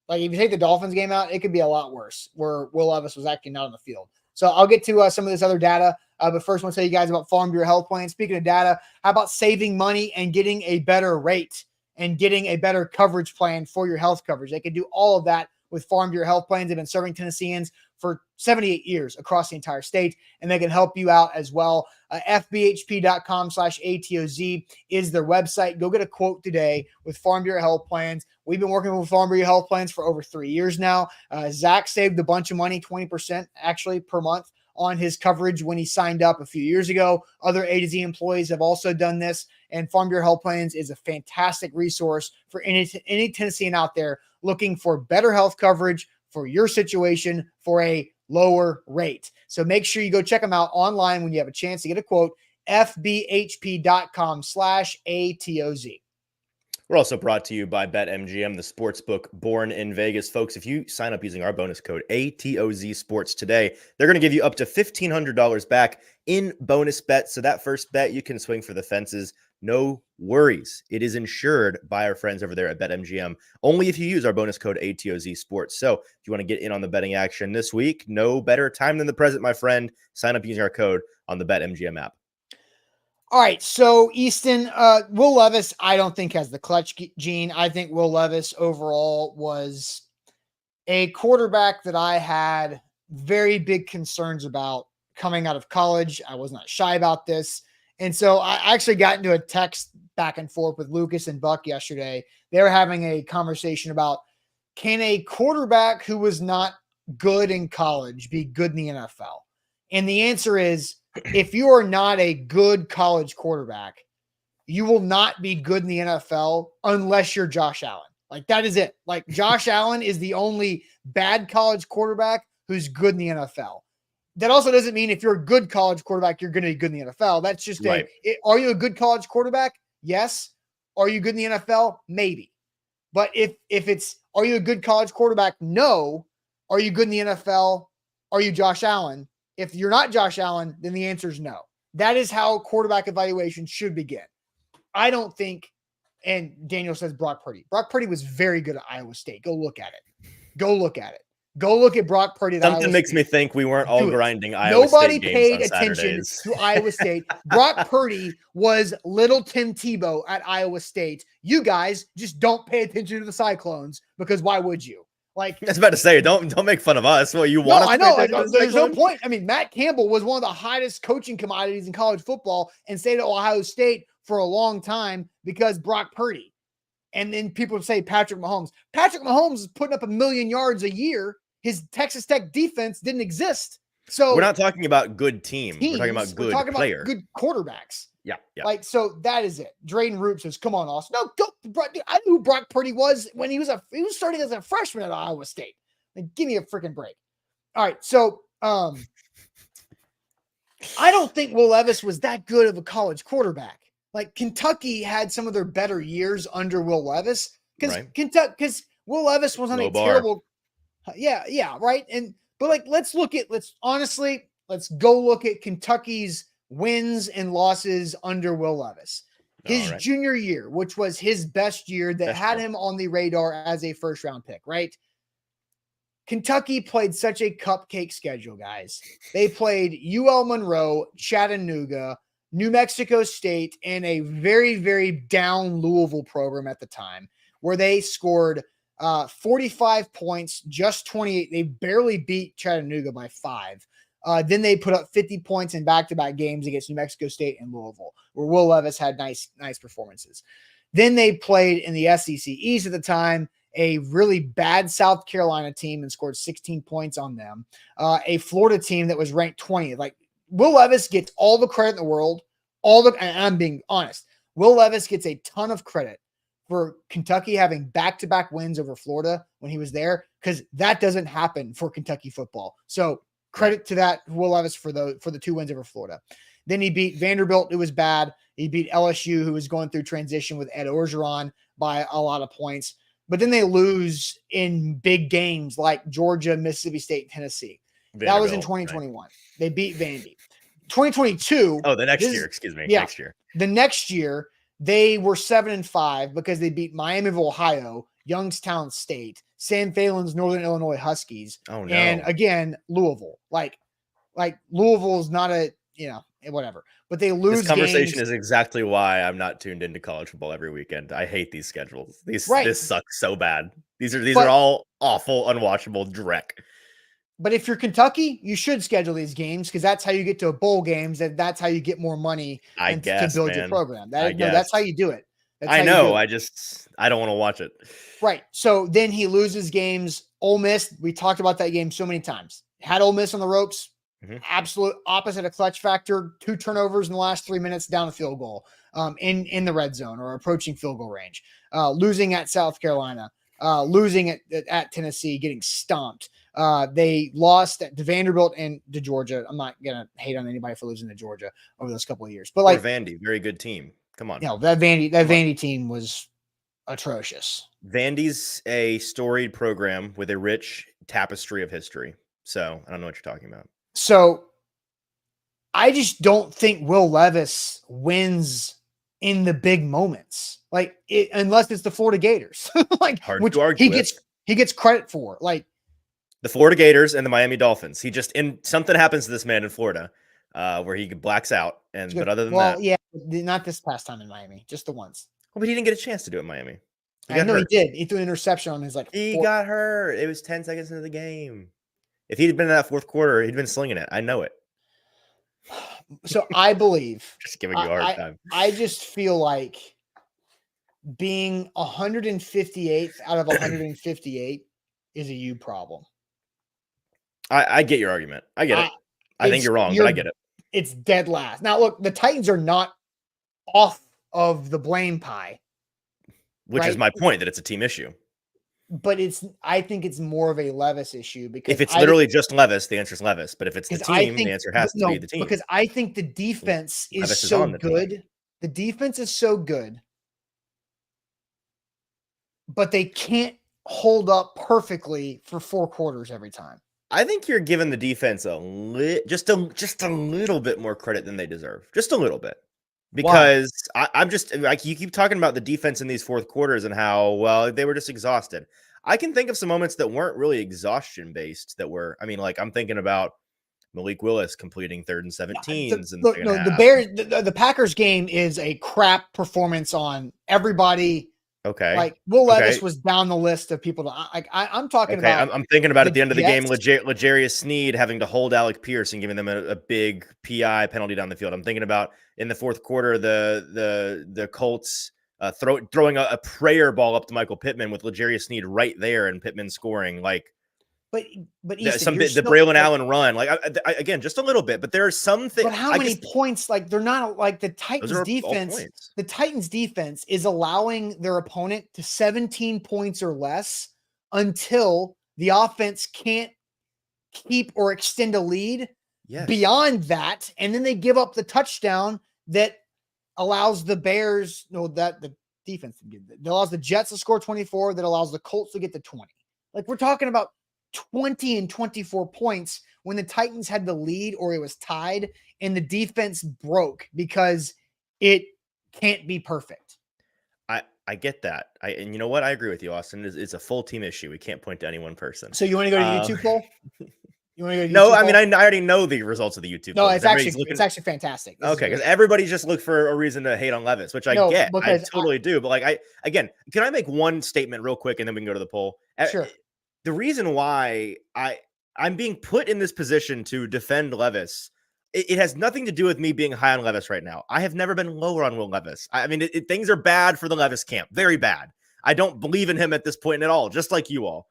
Like if you take the Dolphins game out, it could be a lot worse where Will Levis was actually not on the field. So I'll get to some of this other data. But first, I want to tell you guys about Farm Bureau Health Plan. Speaking of data, how about saving money and getting a better rate and getting a better coverage plan for your health coverage? They can do all of that with Farm Bureau Health Plans. They've been serving Tennesseans for 78 years across the entire state, and they can help you out as well. FBHP.com/ATOZ is their website. Go get a quote today with Farm Bureau Health Plans. We've been working with Farm Bureau Health Plans for over 3 years now. Zach saved a bunch of money, 20% actually per month on his coverage when he signed up a few years ago. Other A to Z employees have also done this, and Farm Bureau Health Plans is a fantastic resource for any Tennessean out there looking for better health coverage for your situation for a lower rate. So make sure you go check them out online when you have a chance to get a quote, FBHP.com/ATOZ. We're also brought to you by BetMGM, the sportsbook born in Vegas. Folks, if you sign up using our bonus code ATOZ Sports today, they're going to give you up to $1,500 back in bonus bets. So that first bet, you can swing for the fences. No worries. It is insured by our friends over there at BetMGM, only if you use our bonus code ATOZ Sports. So if you want to get in on the betting action this week, no better time than the present, my friend. Sign up using our code on the BetMGM app. All right, so Easton, Will Levis, I don't think has the clutch gene. I think Will Levis overall was a quarterback that I had very big concerns about coming out of college. I was not shy about this. And so I actually got into a text back and forth with Lucas and Buck yesterday. They were having a conversation about, can a quarterback who was not good in college be good in the NFL? And the answer is, if you are not a good college quarterback, you will not be good in the NFL unless you're Josh Allen. Like, that is it. Like, Josh Allen is the only bad college quarterback who's good in the NFL. That also doesn't mean if you're a good college quarterback, you're going to be good in the NFL. That's just right. Are you a good college quarterback? Yes. Are you good in the NFL? Maybe. But if it's, are you a good college quarterback? No. Are you good in the NFL? Are you Josh Allen? If you're not Josh Allen, then the answer is no. That is how quarterback evaluation should begin. I don't think, and Daniel says Brock Purdy. Brock Purdy was very good at Iowa State. Go look at it. Go look at it. Go look at Brock Purdy. Something makes me think we weren't all grinding Iowa Nobody State games paid on attention Saturdays. to Iowa State. Brock Purdy was little Tim Tebow at Iowa State. You guys just don't pay attention to the Cyclones because why would you? Like, I was about to say, don't make fun of us. Well, you want us to I pay know. attention to There's no Cyclones? point. I mean, Matt Campbell was one of the hottest coaching commodities in college football and stayed at Ohio State for a long time because Brock Purdy. And then people say Patrick Mahomes. Patrick Mahomes is putting up 1 million yards a year. His Texas Tech defense didn't exist. So we're not talking about good team. We're talking about good player. About good quarterbacks. Yeah. Like, so that is it. Drayden Root says, come on, Austin. No, go. I knew who Brock Purdy was when he was starting as a freshman at Iowa State. Like, give me a freaking break. All right. So, I don't think Will Levis was that good of a college quarterback. Like, Kentucky had some of their better years under Will Levis because Will Levis was on a terrible. Yeah. Right. But like, let's go look at Kentucky's wins and losses under Will Levis. His junior year, which was his best year that had him on the radar as a first round pick, right? Kentucky played such a cupcake schedule, guys. They played UL Monroe, Chattanooga, New Mexico State and a very, very down Louisville program at the time, where they scored 45 points, just 28. They barely beat Chattanooga by 5. Then they put up 50 points in back-to-back games against New Mexico State and Louisville, where Will Levis had nice performances. Then they played in the SEC East at the time, a really bad South Carolina team, and scored 16 points on them. A Florida team that was ranked 20th. Like, Will Levis gets all the credit in the world. And I'm being honest. Will Levis gets a ton of credit for Kentucky having back-to-back wins over Florida when he was there, because that doesn't happen for Kentucky football. So credit to that, Will Levis, for the 2 wins over Florida. Then he beat Vanderbilt, who was bad. He beat LSU, who was going through transition with Ed Orgeron, by a lot of points. But then they lose in big games like Georgia, Mississippi State, Tennessee. That was in 2021. Right. They beat Vandy. 2022. Oh, the next year. Excuse me. Yeah, next year. The next year, they were 7-5 because they beat Miami of Ohio, Youngstown State, Sam Phelan's Northern Illinois Huskies, and again Louisville. Like Louisville is not a whatever, but they lose. This conversation is exactly why I'm not tuned into college football every weekend. I hate these schedules. This sucks so bad. These are all awful, unwatchable dreck. But if you're Kentucky, you should schedule these games, because that's how you get to a bowl games, and that's how you get more money to build your program. That's how you do it. I know. I don't want to watch it. Right. So then he loses games. Ole Miss, we talked about that game so many times. Had Ole Miss on the ropes. Mm-hmm. Absolute opposite of clutch factor. 2 turnovers in the last 3 minutes, down a field goal in the red zone or approaching field goal range. Losing at South Carolina. Losing at Tennessee, getting stomped. They lost to Vanderbilt and to Georgia. I'm not going to hate on anybody for losing to Georgia over those couple of years. But like Vandy, very good team. Come on. That Vandy team was atrocious. Vandy's a storied program with a rich tapestry of history. So I don't know what you're talking about. So I just don't think Will Levis wins in the big moments, unless it's the Florida Gators, hard to argue he gets credit for, like the Florida Gators and the Miami Dolphins. Something happens to this man in Florida, where he blacks out. But other than that, not this past time in Miami, just the once. Well, but he didn't get a chance to do it in Miami. I know he did. He threw an interception on his He got hurt. It was 10 seconds into the game. If he'd been in that fourth quarter, he'd been slinging it. I know it. So I believe just giving you a hard time. I just feel like being 158th out of 158 is a you problem. I get your argument. I get it. I think you're wrong, but I get it. It's dead last. Now, look, the Titans are not off of the blame pie. Which is my point, that it's a team issue. But I think it's more of a Levis issue, because if it's literally just Levis, the answer is Levis. But if it's the team, the answer has to be the team. Because I think the defense is so good. The defense is so good, but they can't hold up perfectly for 4 quarters every time. I think you're giving the defense just a little bit more credit than they deserve. Just a little bit. Because I'm just like, you keep talking about the defense in these fourth quarters and how, they were just exhausted. I can think of some moments that weren't really exhaustion based I'm thinking about Malik Willis completing 3rd and 17s. The Packers game is a crap performance on everybody. Okay. Like Will Levis was down the list of people I'm talking about. I'm thinking about at the end of the game, L'Jarius Sneed having to hold Alec Pierce and giving them a big PI penalty down the field. I'm thinking about in the fourth quarter, the Colts throwing a prayer ball up to Michael Pittman with L'Jarius Sneed right there and Pittman scoring. But Easton, the Braylon Allen run, again, just a little bit, but there are some things. But how many points? They're not like the Titans defense. The Titans defense is allowing their opponent to 17 points or less until the offense can't keep or extend a lead beyond that, and then they give up the touchdown that allows the Bears. The defense that allows the Jets to score 24. That allows the Colts to get to 20. We're talking about 20 and 24 points when the Titans had the lead or it was tied, and the defense broke because it can't be perfect. I get that. And you know what? I agree with you, Austin. It's a full team issue. We can't point to any one person. So you want to go to YouTube poll? You want to go to No, YouTube I mean, poll? I already know the results of the YouTube. No, poll. it's actually fantastic. This is Okay, because great. everybody just look for a reason to hate on Levis, which I No, get. I because totally do. But like, again, can I make one statement real quick and then we can go to the poll? Sure. The reason why I'm being put in this position to defend Levis, it has nothing to do with me being high on Levis right now. I have never been lower on Will Levis. I mean, things are bad for the Levis camp, very bad. I don't believe in him at this point at all, just like you all.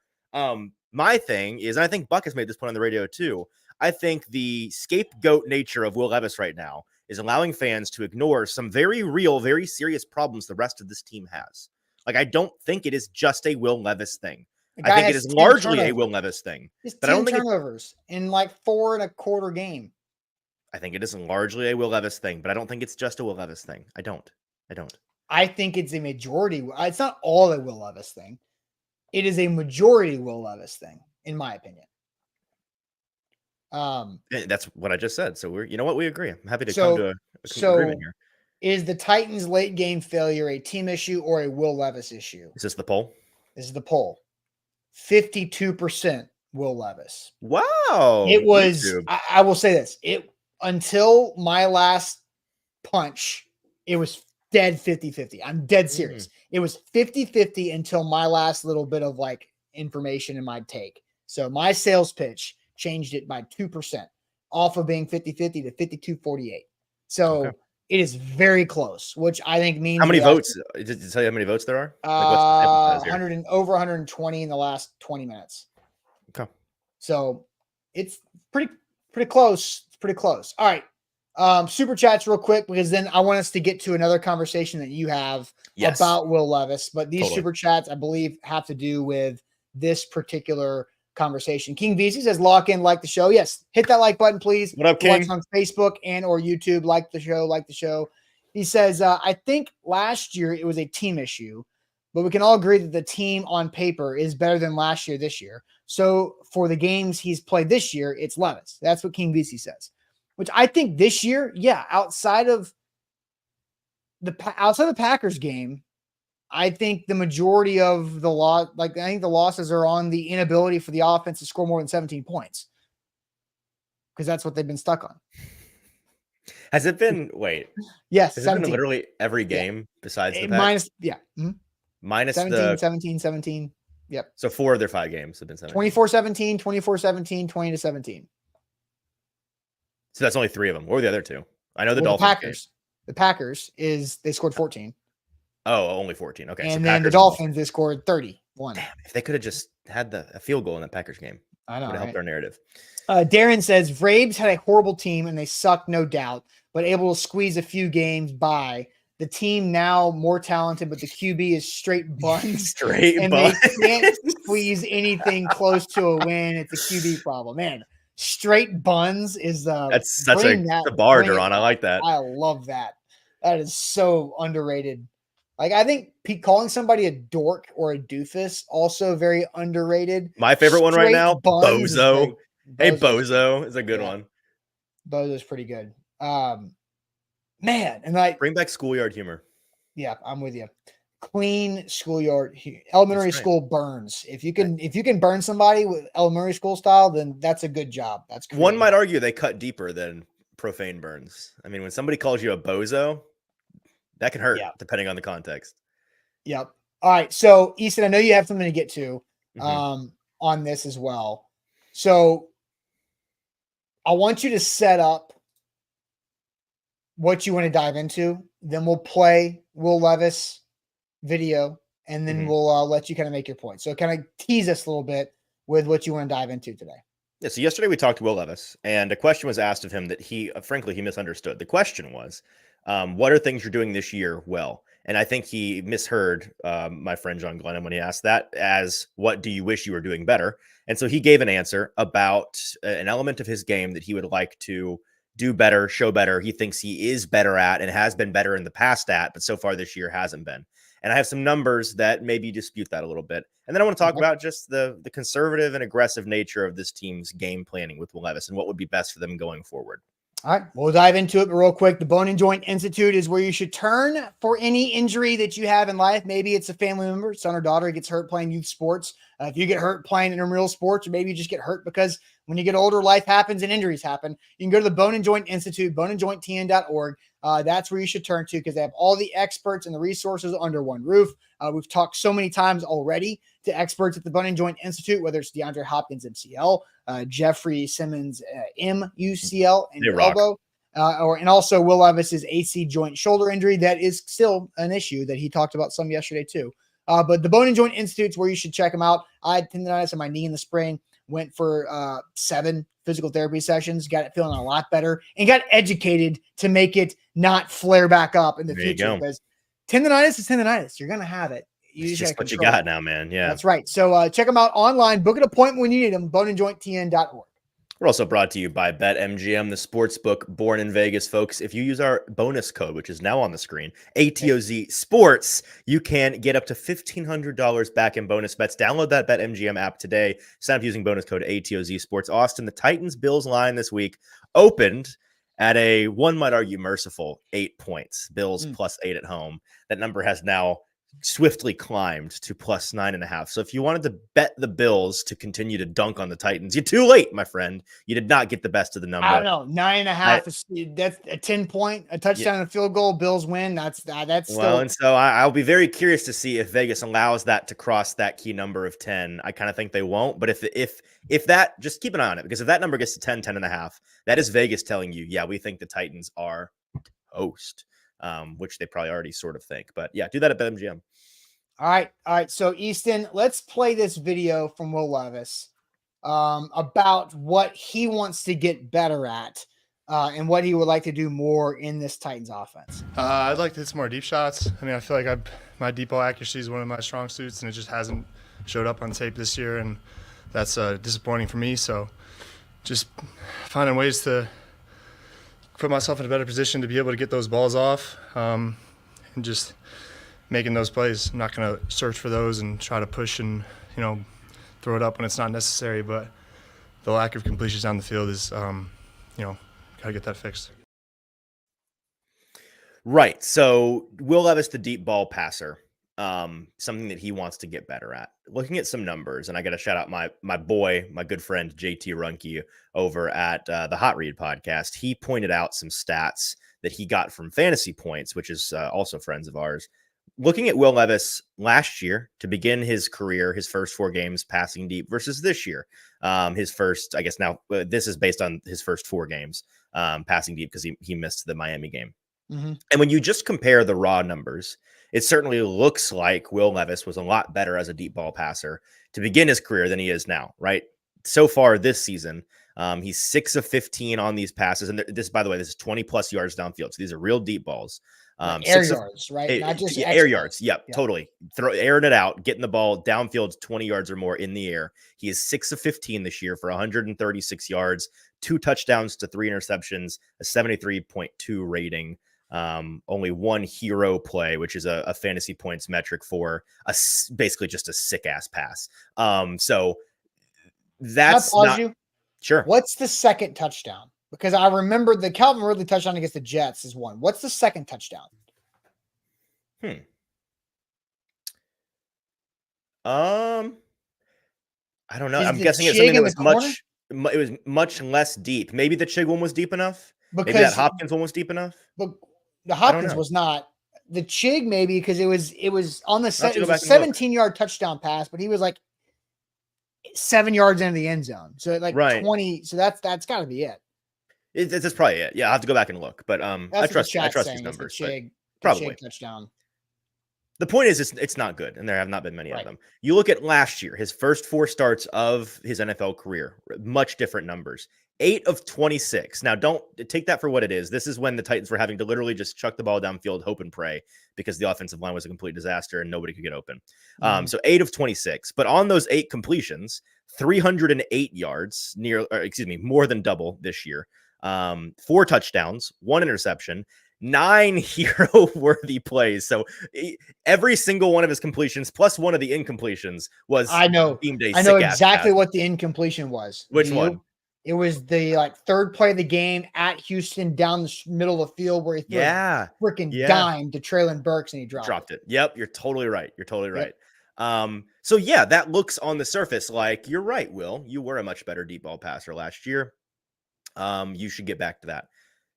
My thing is, and I think Buck has made this point on the radio too. I think the scapegoat nature of Will Levis right now is allowing fans to ignore some very real, very serious problems the rest of this team has. Like, I don't think it is just a Will Levis thing. I think it is largely a Will Levis thing. But I don't think turnovers in like 4.25 game. I think it is largely a Will Levis thing, but I don't think it's just a Will Levis thing. I don't. I think it's a majority. It's not all a Will Levis thing. It is a majority Will Levis thing, in my opinion. That's what I just said. So we agree. I'm happy to come to a agreement here. Is the Titans' late game failure a team issue or a Will Levis issue? Is this the poll? This is the poll. 52% Will Levis. Wow. It was, I will say this. Until my last punch, it was dead 50-50. I'm dead serious. It was 50-50 until my last little bit of like information in my take. So my sales pitch changed it by 2% off of being 50-50 to 52-48. So it is very close, which I think means how many votes? Did it tell you how many votes there are? Like, over 120 in the last 20 minutes. Okay. So it's pretty close. It's pretty close. All right. Super chats real quick, because then I want us to get to another conversation that you have about Will Levis. But these super chats, I believe, have to do with this particular conversation. King VC says, lock in, like the show. Yes, hit that like button, please. What up, King? Watch on Facebook and or YouTube. Like the show. He says, I think last year it was a team issue, but we can all agree that the team on paper is better than last year this year. So for the games he's played this year, it's Levis. That's what King VC says. Which I think this year, outside of the Packers game, I think the majority of the losses are on the inability for the offense to score more than 17 points, because that's what they've been stuck on. Has it been? Wait, yes, has it been literally every game besides the minus minus 17. Yep. So 4 of their 5 games have been 17. 24-17, 24-17, 20-17. So that's only 3 of them. What were the other 2? I know the Dolphins. The Packers they scored 14. Oh, only 14. Okay. And so then the Dolphins, they scored 31. Damn, if they could have just had a field goal in that Packers game, I know, would have helped our narrative. Darren says, Vrabes had a horrible team and they sucked, no doubt, but able to squeeze a few games by. The team now more talented, but the QB is straight buns. They can't squeeze anything close to a win. It's a QB problem. Man, straight buns is that's such a bar, Duran. I like that. I love that. That is so underrated. Like, I think calling somebody a dork or a doofus also very underrated. My favorite one right now, Bozo. Hey, Bozo is a good one. Bozo's pretty good. Man, and like bring back schoolyard humor. Yeah, I'm with you. Clean schoolyard, elementary school burns. If you can burn somebody with elementary school style, then that's a good job. That's creative. One might argue they cut deeper than profane burns. I mean, when somebody calls you a bozo, that can hurt depending on the context. Yep. All right. So, Easton, I know you have something to get to on this as well. So, I want you to set up what you want to dive into. Then we'll play Will Levis video, and then we'll let you kind of make your point. So, kind of tease us a little bit with what you want to dive into today. Yeah. So yesterday we talked to Will Levis, and a question was asked of him that he misunderstood. The question was, what are things you're doing this year well? And I think he misheard my friend John Glennon when he asked that as, what do you wish you were doing better? And so he gave an answer about an element of his game that he would like to do better, show better. He thinks he is better at and has been better in the past at, but so far this year hasn't been. And I have some numbers that maybe dispute that a little bit. And then I want to talk about just the conservative and aggressive nature of this team's game planning with Will Levis and what would be best for them going forward. All right, we'll dive into it real quick. The Bone and Joint Institute is where you should turn for any injury that you have in life. Maybe it's a family member, son or daughter gets hurt playing youth sports. If you get hurt playing intramural sports, or maybe you just get hurt because when you get older, life happens and injuries happen. You can go to the Bone and Joint Institute, boneandjointtn.org. That's where you should turn to because they have all the experts and the resources under one roof. We've talked so many times already to experts at the Bone and Joint Institute, whether it's DeAndre Hopkins, MCL, Jeffrey Simmons, MUCL, and elbow, and also Will Levis's AC joint shoulder injury. That is still an issue that he talked about some yesterday too. But the Bone and Joint Institute is where you should check them out. I had tendonitis in my knee in the spring, went for 7 physical therapy sessions, got it feeling a lot better, and got educated to make it not flare back up in the future. Because tendonitis is tendonitis. You're going to have it. It's just what you got now, man. Yeah, that's right. So check them out online. Book an appointment when you need them. boneandjointtn.org. We're also brought to you by BetMGM, the sports book born in Vegas, folks. If you use our bonus code, which is now on the screen, ATOZ Sports, you can get up to $1,500 back in bonus bets. Download that BetMGM app today. Sign up using bonus code ATOZ Sports. Austin, the Titans-Bills line this week opened at a, one might argue, merciful 8 points. Bills plus 8 at home. That number has now swiftly climbed to plus 9.5. So if you wanted to bet the Bills to continue to dunk on the Titans, you're too late, my friend. You did not get the best of the number. I don't know. 9.5 that's a 10-point, a touchdown and a field goal. Bills win. That's still well. And so I'll be very curious to see if Vegas allows that to cross that key number of 10. I kind of think they won't, but if that, just keep an eye on it, because if that number gets to 10.5, that is Vegas telling you, yeah, we think the Titans are toast. Which they probably already sort of think. But yeah, do that at BetMGM. All right. So Easton, let's play this video from Will Levis about what he wants to get better at and what he would like to do more in this Titans offense. I'd like to hit some more deep shots. I mean, I feel like my deep ball accuracy is one of my strong suits, and it just hasn't showed up on tape this year, and that's disappointing for me. So just finding ways to put myself in a better position to be able to get those balls off and just making those plays. I'm not going to search for those and try to push and, throw it up when it's not necessary. But the lack of completions down the field is, got to get that fixed. Right. So Will Levis, the deep ball passer, something that he wants to get better at. Looking at some numbers, and I got to shout out my boy, my good friend JT Runke over at the Hot Read podcast. He pointed out some stats that he got from Fantasy Points, which is also friends of ours. Looking at Will Levis last year to begin his career, his first 4 games passing deep versus this year, his first, I guess now this is based on his first 4 games passing deep because he missed the Miami game. Mm-hmm. And when you just compare the raw numbers, it certainly looks like Will Levis was a lot better as a deep ball passer to begin his career than he is now, right? So far this season, he's 6 of 15 on these passes. And this, by the way, this is 20 plus yards downfield. So these are real deep balls. Air yards, right? Not just air yards. Yep, totally. Airing it out, getting the ball downfield 20 yards or more in the air. He is 6 of 15 this year for 136 yards, 2 touchdowns to 3 interceptions, a 73.2 rating. Only 1 hero play, which is a fantasy points metric for basically just a sick ass pass. So that's not you? Sure. What's the second touchdown? Because I remember the Calvin Ridley touchdown against the Jets is 1. What's the second touchdown? I don't know. I'm guessing it's something that was much less deep. Maybe the Chig one was deep enough. Maybe that Hopkins one was deep enough. But the Hopkins was not. The Chig maybe because it was on the set. It was a 17-yard touchdown pass, but he was like 7 yards into the end zone. So like 20. So that's got to be it. That's probably it. Yeah, I'll have to go back and look. But I trust these numbers. Probably touchdown. The point is, it's not good, and there have not been many of them. You look at last year, his first 4 starts of his NFL career, much different numbers. 8 of 26. Now, don't take that for what it is. This is when the Titans were having to literally just chuck the ball downfield, hope and pray, because the offensive line was a complete disaster and nobody could get open. So 8 of 26. But on those 8 completions, 308 yards, more than double this year. 4 touchdowns, 1 interception, 9 hero-worthy plays. So every single one of his completions, plus one of the incompletions, was I know exactly what the incompletion was. Which one? It was the third play of the game at Houston down the middle of the field where he threw a freaking dime to Traylon Burks and he dropped it. Yep, you're totally right. Right. So yeah, that looks on the surface like you're right, Will. You were a much better deep ball passer last year. You should get back to that.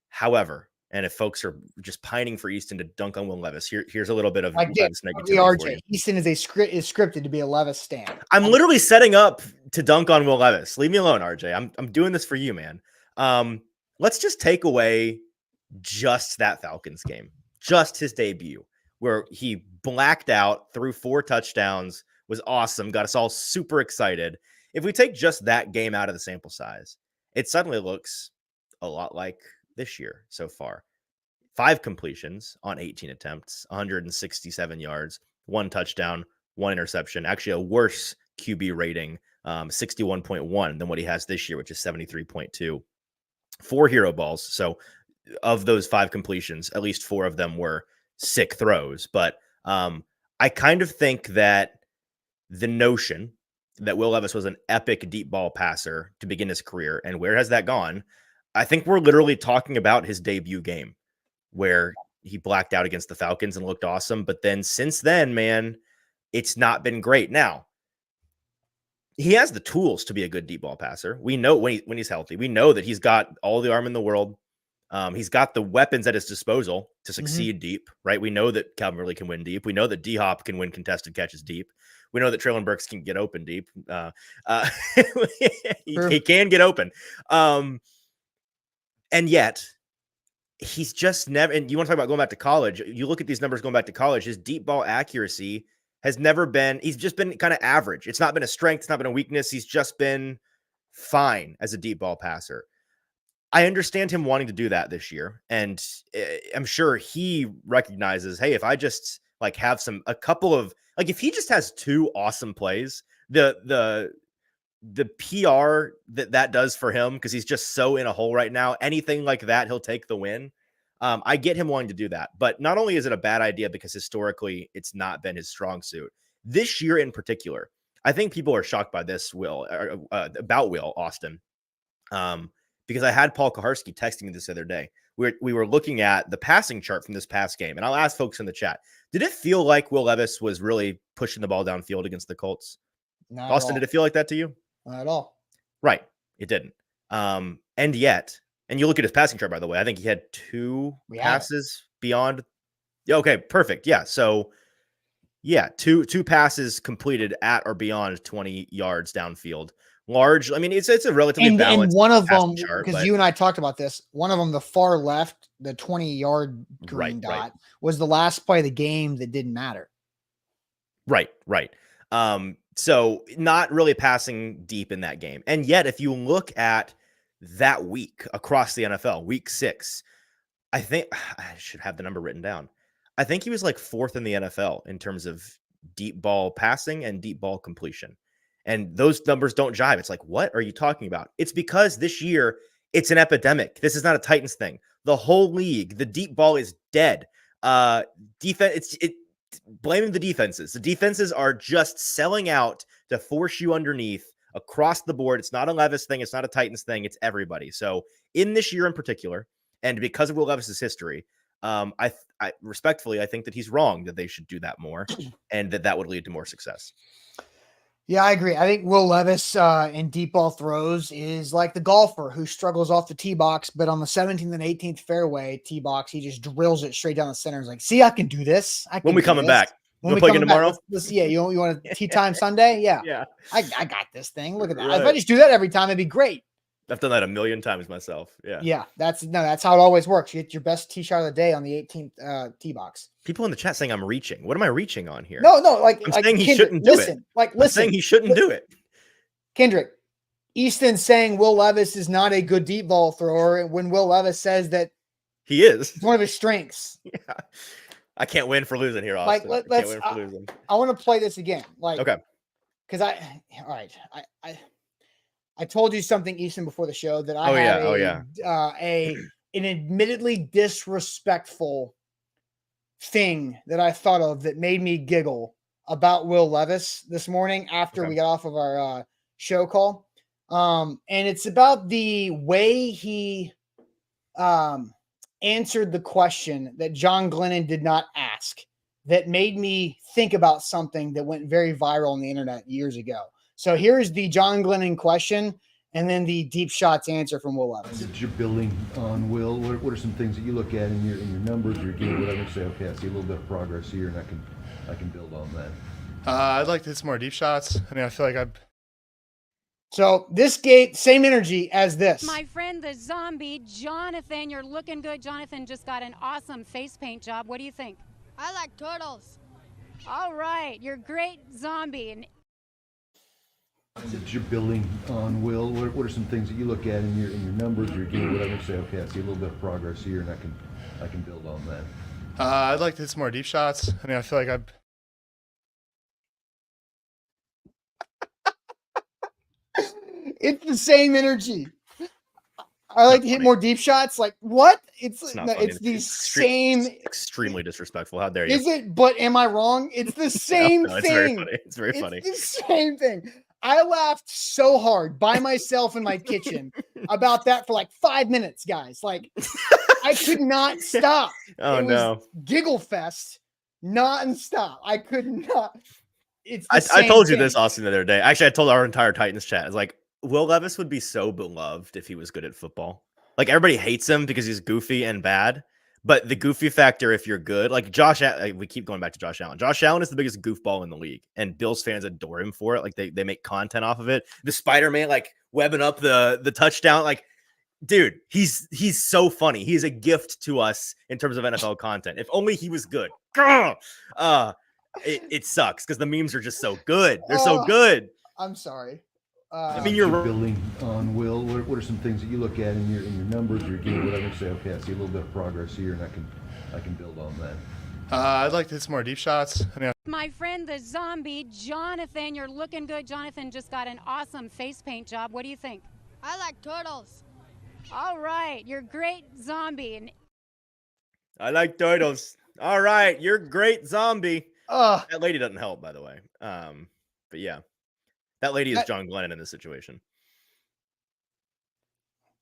However, and if folks are just pining for Easton to dunk on Will Levis, here's a little bit of Levis negativity for you. Easton is scripted to be a Levis stan. I'm literally setting up to dunk on Will Levis. Leave me alone, RJ. I'm doing this for you, man. Let's just take away just that Falcons game, just his debut, where he blacked out, threw 4 touchdowns, was awesome, got us all super excited. If we take just that game out of the sample size, it suddenly looks a lot like this year so far. 5 completions on 18 attempts, 167 yards, 1 touchdown, 1 interception. Actually, a worse QB rating, 61.1 than what he has this year, which is 73.2. 4 hero balls. So of those 5 completions, at least 4 of them were sick throws. But I kind of think that the notion that Will Levis was an epic deep ball passer to begin his career, and where has that gone? I think we're literally talking about his debut game where he blacked out against the Falcons and looked awesome. But then since then, man, it's not been great. Now, he has the tools to be a good deep ball passer. We know when he's healthy, we know that he's got all the arm in the world. He's got the weapons at his disposal to succeed deep, right? We know that Calvin Ridley can win deep. We know that D-Hop can win contested catches deep. We know that Traylon Burks can get open deep. He can get open. And yet he's just never, and you want to talk about going back to college. You look at these numbers going back to college, his deep ball accuracy has never been, he's just been kind of average. It's not been a strength. It's not been a weakness. He's just been fine as a deep ball passer. I understand him wanting to do that this year. And I'm sure he recognizes, hey, if I just have a couple of, if he just has 2 awesome plays, the PR that does for him, because he's just so in a hole right now, anything like that, he'll take the win. I get him wanting to do that, but not only is it a bad idea because historically it's not been his strong suit this year in particular. I think people are shocked by this, about Will Austin. Because I had Paul Kaharski texting me this other day. We were looking at the passing chart from this past game, and I'll ask folks in the chat, did it feel like Will Levis was really pushing the ball downfield against the Colts? Not Austin, did it feel like that to you? Not at all. Right. It didn't. And yet, and you look at his passing chart, by the way, I think he had 2 passes beyond. Yeah, okay, perfect. Yeah. So yeah, two passes completed at or beyond 20 yards downfield. Large. I mean, it's a relatively balanced. And one of them, because you and I talked about this, one of them, the far left, the 20-yard green dot, was the last play of the game that didn't matter. Right. So not really passing deep in that game. And yet, if you look at that week across the NFL, week 6, I think I should have the number written down. I think he was 4th in the NFL in terms of deep ball passing and deep ball completion. And those numbers don't jive. It's what are you talking about? It's because this year it's an epidemic. This is not a Titans thing. The whole league, the deep ball is dead. Defense, blaming the defenses. The defenses are just selling out to force you underneath across the board. It's not a Levis thing. It's not a Titans thing. It's everybody. So in this year in particular, and because of Will Levis's history, I respectfully, I think that he's wrong that they should do that more, and that would lead to more success. Yeah, I agree. I think Will Levis in deep ball throws is like the golfer who struggles off the tee box, but on the 17th and 18th fairway tee box, he just drills it straight down the center. He's like, see, I can do this. When we coming back? We'll play again tomorrow? You want a tee time Sunday? Yeah. Yeah. I got this thing. Look at that. Right. If I just do that every time, it'd be great. I've done that a million times myself. Yeah. Yeah. That's how it always works. You get your best tee shot of the day on the 18th tee box. People in the chat saying I'm reaching. What am I reaching on here? No, I'm saying he shouldn't do it. I'm saying he shouldn't do it. Kendrick, Easton saying Will Levis is not a good deep ball thrower when Will Levis sasays that he is. It's one of his strengths. Yeah. I can't win for losing here, Austin. I can't win for losing. I want to play this again. Okay. Because I told you something, Easton, before the show that I had an admittedly disrespectful thing that I thought of that made me giggle about Will Levis this morning after we got off of our show call. And it's about the way he answered the question that John Glennon did not ask that made me think about something that went very viral on the internet years ago. So here's the John Glennon question and then the deep shots answer from Will Levis. As you're building on Will, what are some things that you look at in your numbers or your game, whatever, and say, okay, I see a little bit of progress here, and I can build on that. I'd like to hit some more deep shots. I mean, I feel like So this game, same energy as this. My friend, the zombie, Jonathan, you're looking good. Jonathan just got an awesome face paint job. What do you think? I like turtles. All right, you're great, zombie. And As you're building on Will, what are some things that you look at in your numbers or your game, whatever, and say, okay, I see a little bit of progress here, and I can build on that. I'd like to hit some more deep shots. I mean, I feel like It's the same energy. I like to hit more deep shots. Like what? It's not funny. it's the same. Extremely disrespectful. How dare you? Is it? But am I wrong? It's the same No, it's thing. very funny. It's very It's funny. the same thing. I laughed so hard by myself in my kitchen about that for like 5 minutes, guys. Like I could not stop. Oh It was no! Giggle fest, non-stop. I could not. It's I the same told you thing. this, Austin, the other day. Actually, I told our entire Titans chat. I was like, Will Levis would be so beloved if he was good at football. Like everybody hates him because he's goofy and bad. But the goofy factor, if you're good, like we keep going back to Josh Allen. Josh Allen is the biggest goofball in the league, and Bills fans adore him for it. Like they make content off of it. The Spider-Man, like webbing up the touchdown, like dude, he's so funny. He is a gift to us in terms of NFL content. If only he was good. It sucks because the memes are just so good. They're so good. I'm sorry. I mean, As you're building on Will, what are some things that you look at in your numbers or your game, whatever, and say, okay, I see a little bit of progress here, and I can build on that. I'd like to hit some more deep shots. I mean, my friend, the zombie, Jonathan, you're looking good. Jonathan just got an awesome face paint job. What do you think? I like turtles. All right, you're great, zombie. And I like turtles. All right, you're great, zombie. That lady doesn't help, by the way. But yeah, that lady is John Glennon in this situation.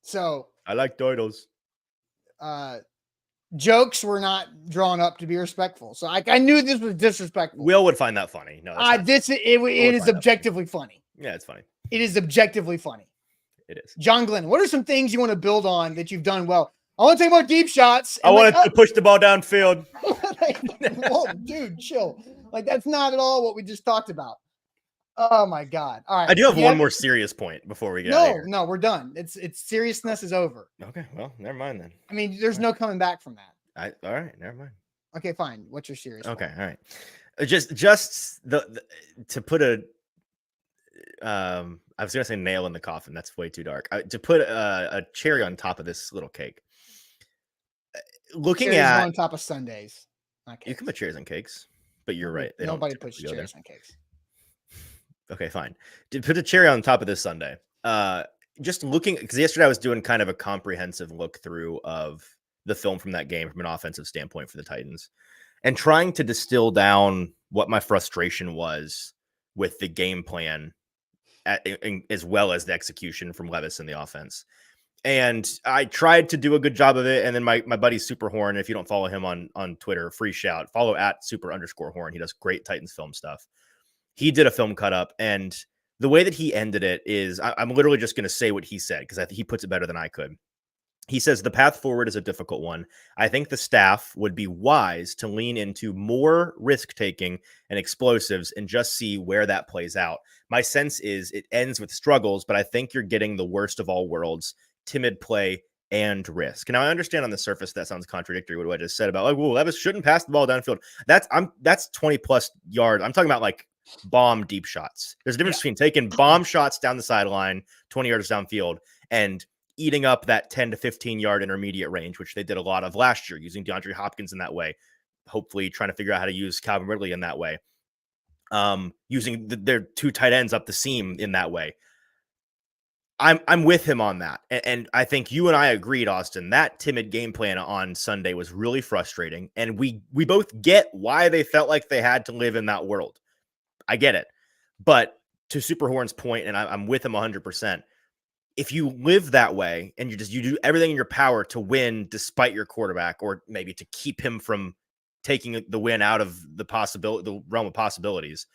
So I like turtles. Jokes were not drawn up to be respectful. So I knew this was disrespectful. Will would find that funny. No, that's not. It is objectively funny. Yeah, it's funny. It is objectively funny. It is. John Glennon, what are some things you want to build on that you've done well? I want to talk about deep shots. I wanted to push the ball downfield. Whoa, dude, chill. Like that's not at all what we just talked about. Oh my God. All right. I do have one more serious point before we get out of here. No, we're done. It's seriousness is over. Okay, well, never mind then. I mean, there's no coming back from that. All right, never mind. Okay, fine. What's your serious? Okay, point? all right. Just the to put a I was gonna say nail in the coffin. That's way too dark. To put a cherry on top of this little cake. Looking Cherries at on top of sundaes. You can put cherries on cakes, but you're right. They Nobody don't puts typically go cherries there. on cakes. Okay, fine. To put a cherry on top of this sundae. Just looking because yesterday I was doing kind of a comprehensive look through of the film from that game from an offensive standpoint for the Titans, and trying to distill down what my frustration was with the game plan, as well as the execution from Levis in the offense. And I tried to do a good job of it. And then my buddy Super Horn, if you don't follow him on Twitter, free shout, follow at @super_horn. He does great Titans film stuff. He did a film cut up, and the way that he ended it is I'm literally just going to say what he said because I think he puts it better than I could. He says the path forward is a difficult one. I think the staff would be wise to lean into more risk taking and explosives and just see where that plays out. My sense is it ends with struggles, but I think you're getting the worst of all worlds. Timid play and risk. Now I understand on the surface that sounds contradictory with what I just said about like, well, Levis shouldn't pass the ball downfield. That's 20 plus yards. I'm talking about like bomb deep shots. There's a difference between taking bomb shots down the sideline, 20 yards downfield, and eating up that 10 to 15 yard intermediate range, which they did a lot of last year, using DeAndre Hopkins in that way. Hopefully trying to figure out how to use Calvin Ridley in that way. Using their two tight ends up the seam in that way. I'm with him on that. And I think you and I agreed, Austin, that timid game plan on Sunday was really frustrating. And we both get why they felt like they had to live in that world. I get it. But to Super Horn's point, and I'm with him 100%, if you live that way and you do everything in your power to win despite your quarterback, or maybe to keep him from taking the win out of the realm of possibilities,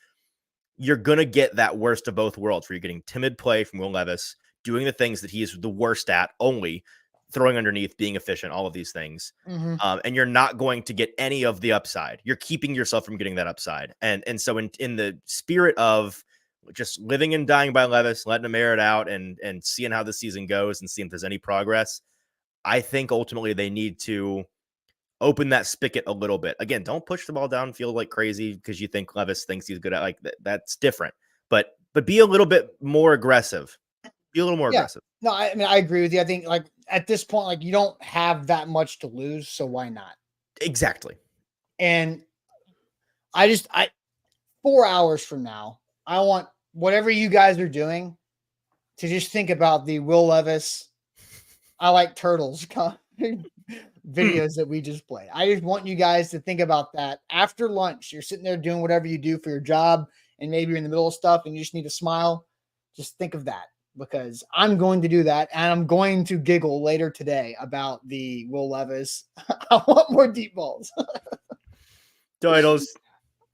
you're going to get that worst of both worlds, where you're getting timid play from Will Levis, doing the things that he is the worst at, only throwing underneath, being efficient, all of these things. And you're not going to get any of the upside. You're keeping yourself from getting that upside. And so in the spirit of just living and dying by Levis, letting him air it out and seeing how the season goes and seeing if there's any progress, I think ultimately they need to open that spigot a little bit. Again, don't push the ball downfield like crazy because you think Levis thinks he's good at, like, that's different. But be a little bit more aggressive. Be a little more aggressive. No, I mean, I agree with you. I think, like, at this point, like, you don't have that much to lose, so why not? Exactly. And I 4 hours from now, I want whatever you guys are doing to just think about the Will Levis, I like turtles videos that we just played. I just want you guys to think about that after lunch. You're sitting there doing whatever you do for your job, and maybe you're in the middle of stuff and you just need to smile. Just think of that, because I'm going to do that, and I'm going to giggle later today about the Will Levis. I want more deep balls. Titles.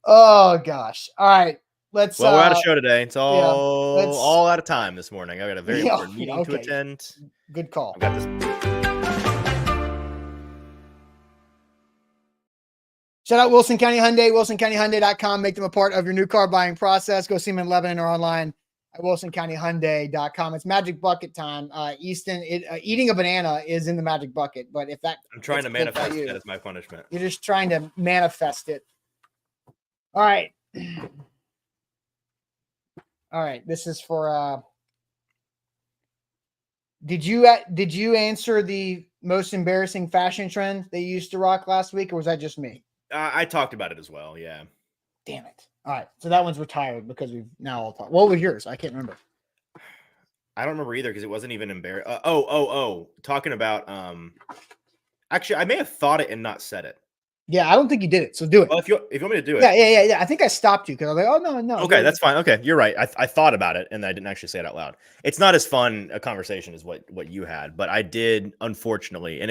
Oh gosh. All right. Let's Well, we're out of show today. It's all out of time this morning. I got a very important meeting to attend. Good call. I've got this. Shout out Wilson County Hyundai, wilsoncountyhyundai.com. Make them a part of your new car buying process. Go see them in Lebanon or online at wilsoncountyhyundai.com. It's magic bucket time. Easton, eating a banana is in the magic bucket, but if that I'm trying to manifest that as my punishment. You're just trying to manifest it. All right. All right. This is for did you answer the most embarrassing fashion trend they used to rock last week, or was that just me? I talked about it as well. Yeah. Damn it. All right. So that one's retired because we've now all talked. What was yours? I can't remember. I don't remember either because it wasn't even embarrassing. Talking about actually, I may have thought it and not said it. Yeah, I don't think you did it. So do it. Well, if you want me to do it. Yeah. I think I stopped you because I was like, oh no. Okay, that's fine. Okay, you're right. I thought about it and I didn't actually say it out loud. It's not as fun a conversation as what you had, but I did, unfortunately. And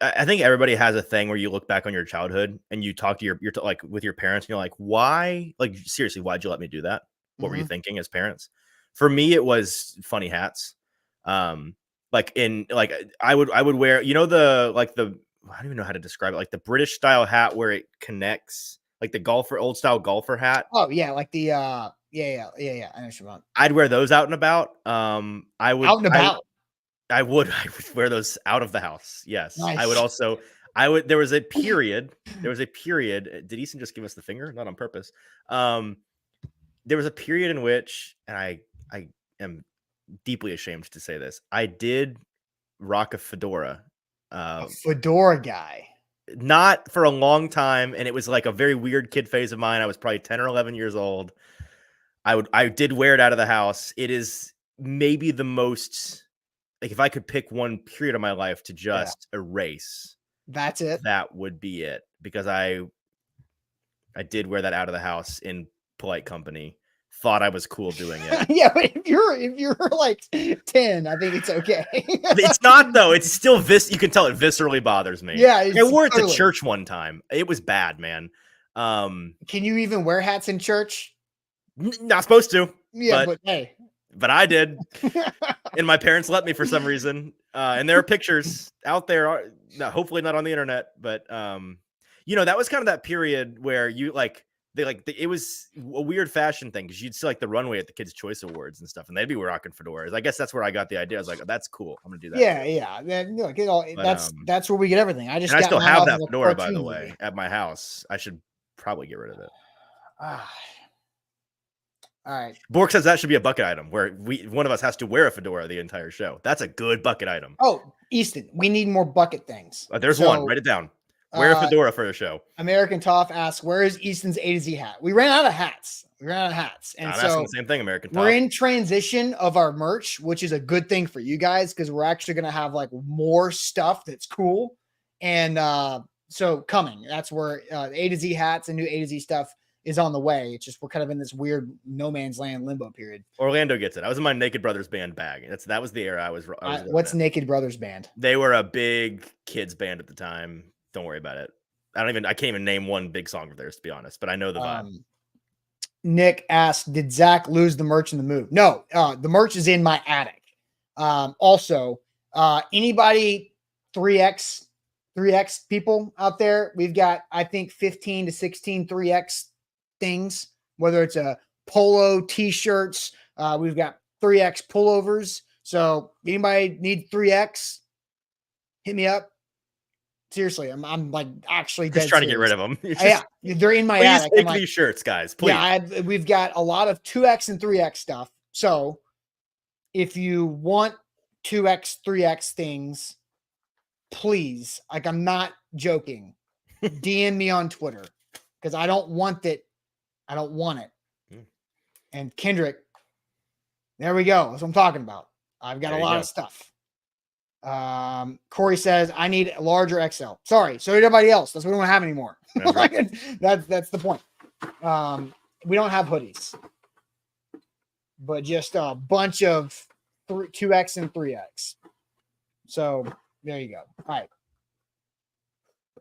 I think everybody has a thing where you look back on your childhood and you talk to your like with your parents and you're like, why? Like, seriously, why'd you let me do that? What were you thinking as parents? For me, it was funny hats. I would wear, I don't even know how to describe it, like the British style hat where it connects, like the old style golfer hat. Oh yeah, like the I know what you're about. I'd wear those out and about. I would wear those out of the house. Yes. Nice. There was a period. Did Easton just give us the finger? Not on purpose. There was a period in which, and I am deeply ashamed to say this, I did rock a fedora. A fedora guy. Not for a long time, and it was like a very weird kid phase of mine. I was probably 10 or 11 years old. I did wear it out of the house. It is maybe the most, like, if I could pick one period of my life to just erase, that's it. That would be it, because I did wear that out of the house in polite company. Thought I was cool doing it. Yeah, but if you're like 10, I think it's okay. It's not though. It's still you can tell it viscerally bothers me. Yeah, I wore it to church one time. It was bad, man. Can you even wear hats in church? Not supposed to. Yeah, but hey. But I did. And my parents let me for some reason. And there are pictures out there, hopefully not on the internet, but that was kind of that period where you it was a weird fashion thing, because you'd see like the runway at the Kids' Choice Awards and stuff, and they'd be rocking fedoras. I guess that's where I got the idea. I was like, oh, that's cool. I'm gonna do that. Yeah. That's where we get everything. I still have that fedora, by the way, at my house. I should probably get rid of it. All right. Bork says that should be a bucket item where one of us has to wear a fedora the entire show. That's a good bucket item. Oh, Easton, we need more bucket things. There's one. Write it down. Wear a fedora for the show. American Toff asks, where is Easton's A to Z hat? We ran out of hats. And I'm asking the same thing, American Toff. We're in transition of our merch, which is a good thing for you guys, because we're actually going to have like more stuff that's cool. And so coming, that's where A to Z hats and new A to Z stuff is on the way. It's just we're kind of in this weird no man's land limbo period. Orlando gets it. I was in my Naked Brothers band bag. That was the era I was What's in. Naked Brothers band? They were a big kids band at the time. Don't worry about it. I can't even name one big song of theirs, to be honest, but I know the vibe. Nick asked, did Zach lose the merch in the move? No, the merch is in my attic. Also, anybody 3X people out there, we've got, I think, 15 to 16 3X things, whether it's a polo, t-shirts, we've got 3X pullovers. So anybody need 3X, hit me up. Seriously, I'm like actually just trying to get rid of them. Yeah, they're in my please attic. take these shirts, guys. Please. Yeah, we've got a lot of 2X and 3X stuff. So if you want 2X, 3X things, please, like I'm not joking, DM me on Twitter because I don't want that. I don't want it. And Kendrick, there we go. That's what I'm talking about. I've got a lot of stuff. Corey says I need a larger XL. Sorry, so did everybody else. That's what we don't have anymore. That's the point. We don't have hoodies, but just a bunch of 2X and 3X. So there you go. All right.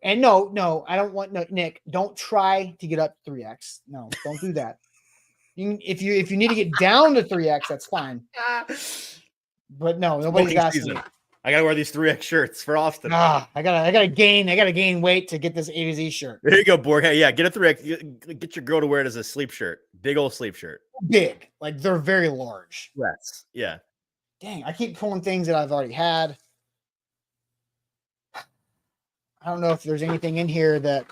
And no, I don't want Nick. Don't try to get up to 3X. No, don't do that. If you need to get down to 3X, that's fine. But no, nobody's asking me. I gotta wear these 3X shirts for Austin. I gotta gain weight to get this A to Z shirt. There you go, Borg. Hey, yeah, get a 3X. Get your girl to wear it as a sleep shirt. Big old sleep shirt. Big, like they're very large. Yes. Yeah. Dang, I keep pulling things that I've already had. I don't know if there's anything in here that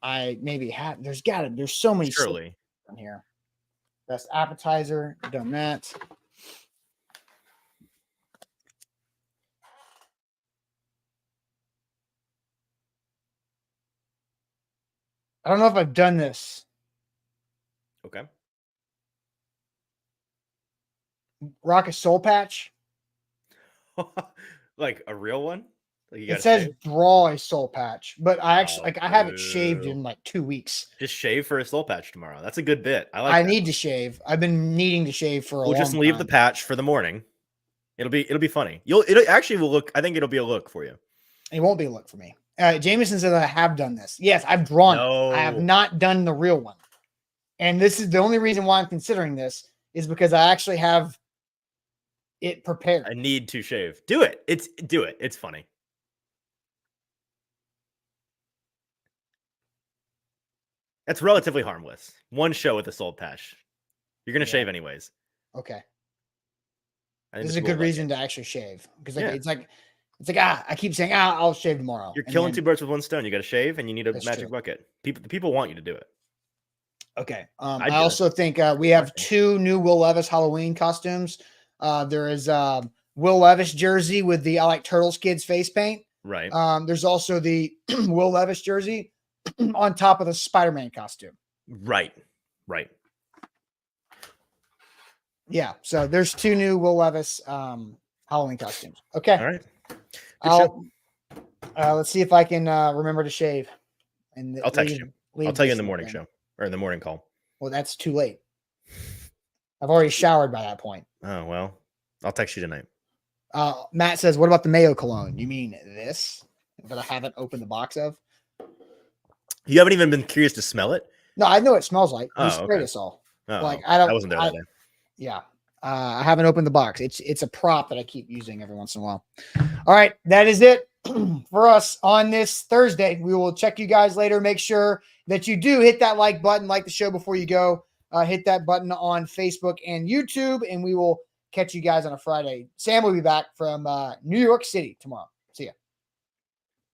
I maybe had. There's so many surely in here. Best appetizer, done that. I don't know if I've done this. Okay. Rock a soul patch. Like a real one? Like It says draw a soul patch, but I actually I haven't shaved in like 2 weeks. Just shave for a soul patch tomorrow. That's a good bit. I need to shave. I've been needing to shave for a long time. We'll just leave the patch for the morning. It'll be funny. It actually will look. I think it'll be a look for you. It won't be a look for me. Jameson says I have done this. Yes, I've drawn it. I have not done the real one. And this is the only reason why I'm considering this is because I actually have it prepared. I need to shave. Do it. It's funny. That's relatively harmless. One show with a soul patch. You're gonna shave anyways. Okay. This is a good reason to actually shave because it's like I keep saying I'll shave tomorrow. You're killing two birds with one stone. You got to shave and you need a magic bucket. People want you to do it. Okay. I also think we have 2 new Will Levis Halloween costumes. There is Will Levis jersey with the I Like Turtles kids face paint. Right. There's also the Will Levis jersey on top of the Spider-Man costume. Right. Yeah. So there's 2 new Will Levis Halloween costumes. Okay. All right. Let's see if I can remember to shave. And I'll text you. I'll tell you in the morning show or in the morning call. Well, that's too late. I've already showered by that point. Oh, well, I'll text you tonight. Matt says, what about the mayo cologne? You mean this that I haven't opened the box of? You haven't even been curious to smell it? No, I know what it smells like. Oh, You sprayed us all. Like I wasn't there that day. Yeah. I haven't opened the box. It's a prop that I keep using every once in a while. All right. That is it for us on this Thursday. We will check you guys later. Make sure that you do hit that like button, like the show before you go. Hit that button on Facebook and YouTube, and we will catch you guys on a Friday. Sam will be back from New York City tomorrow.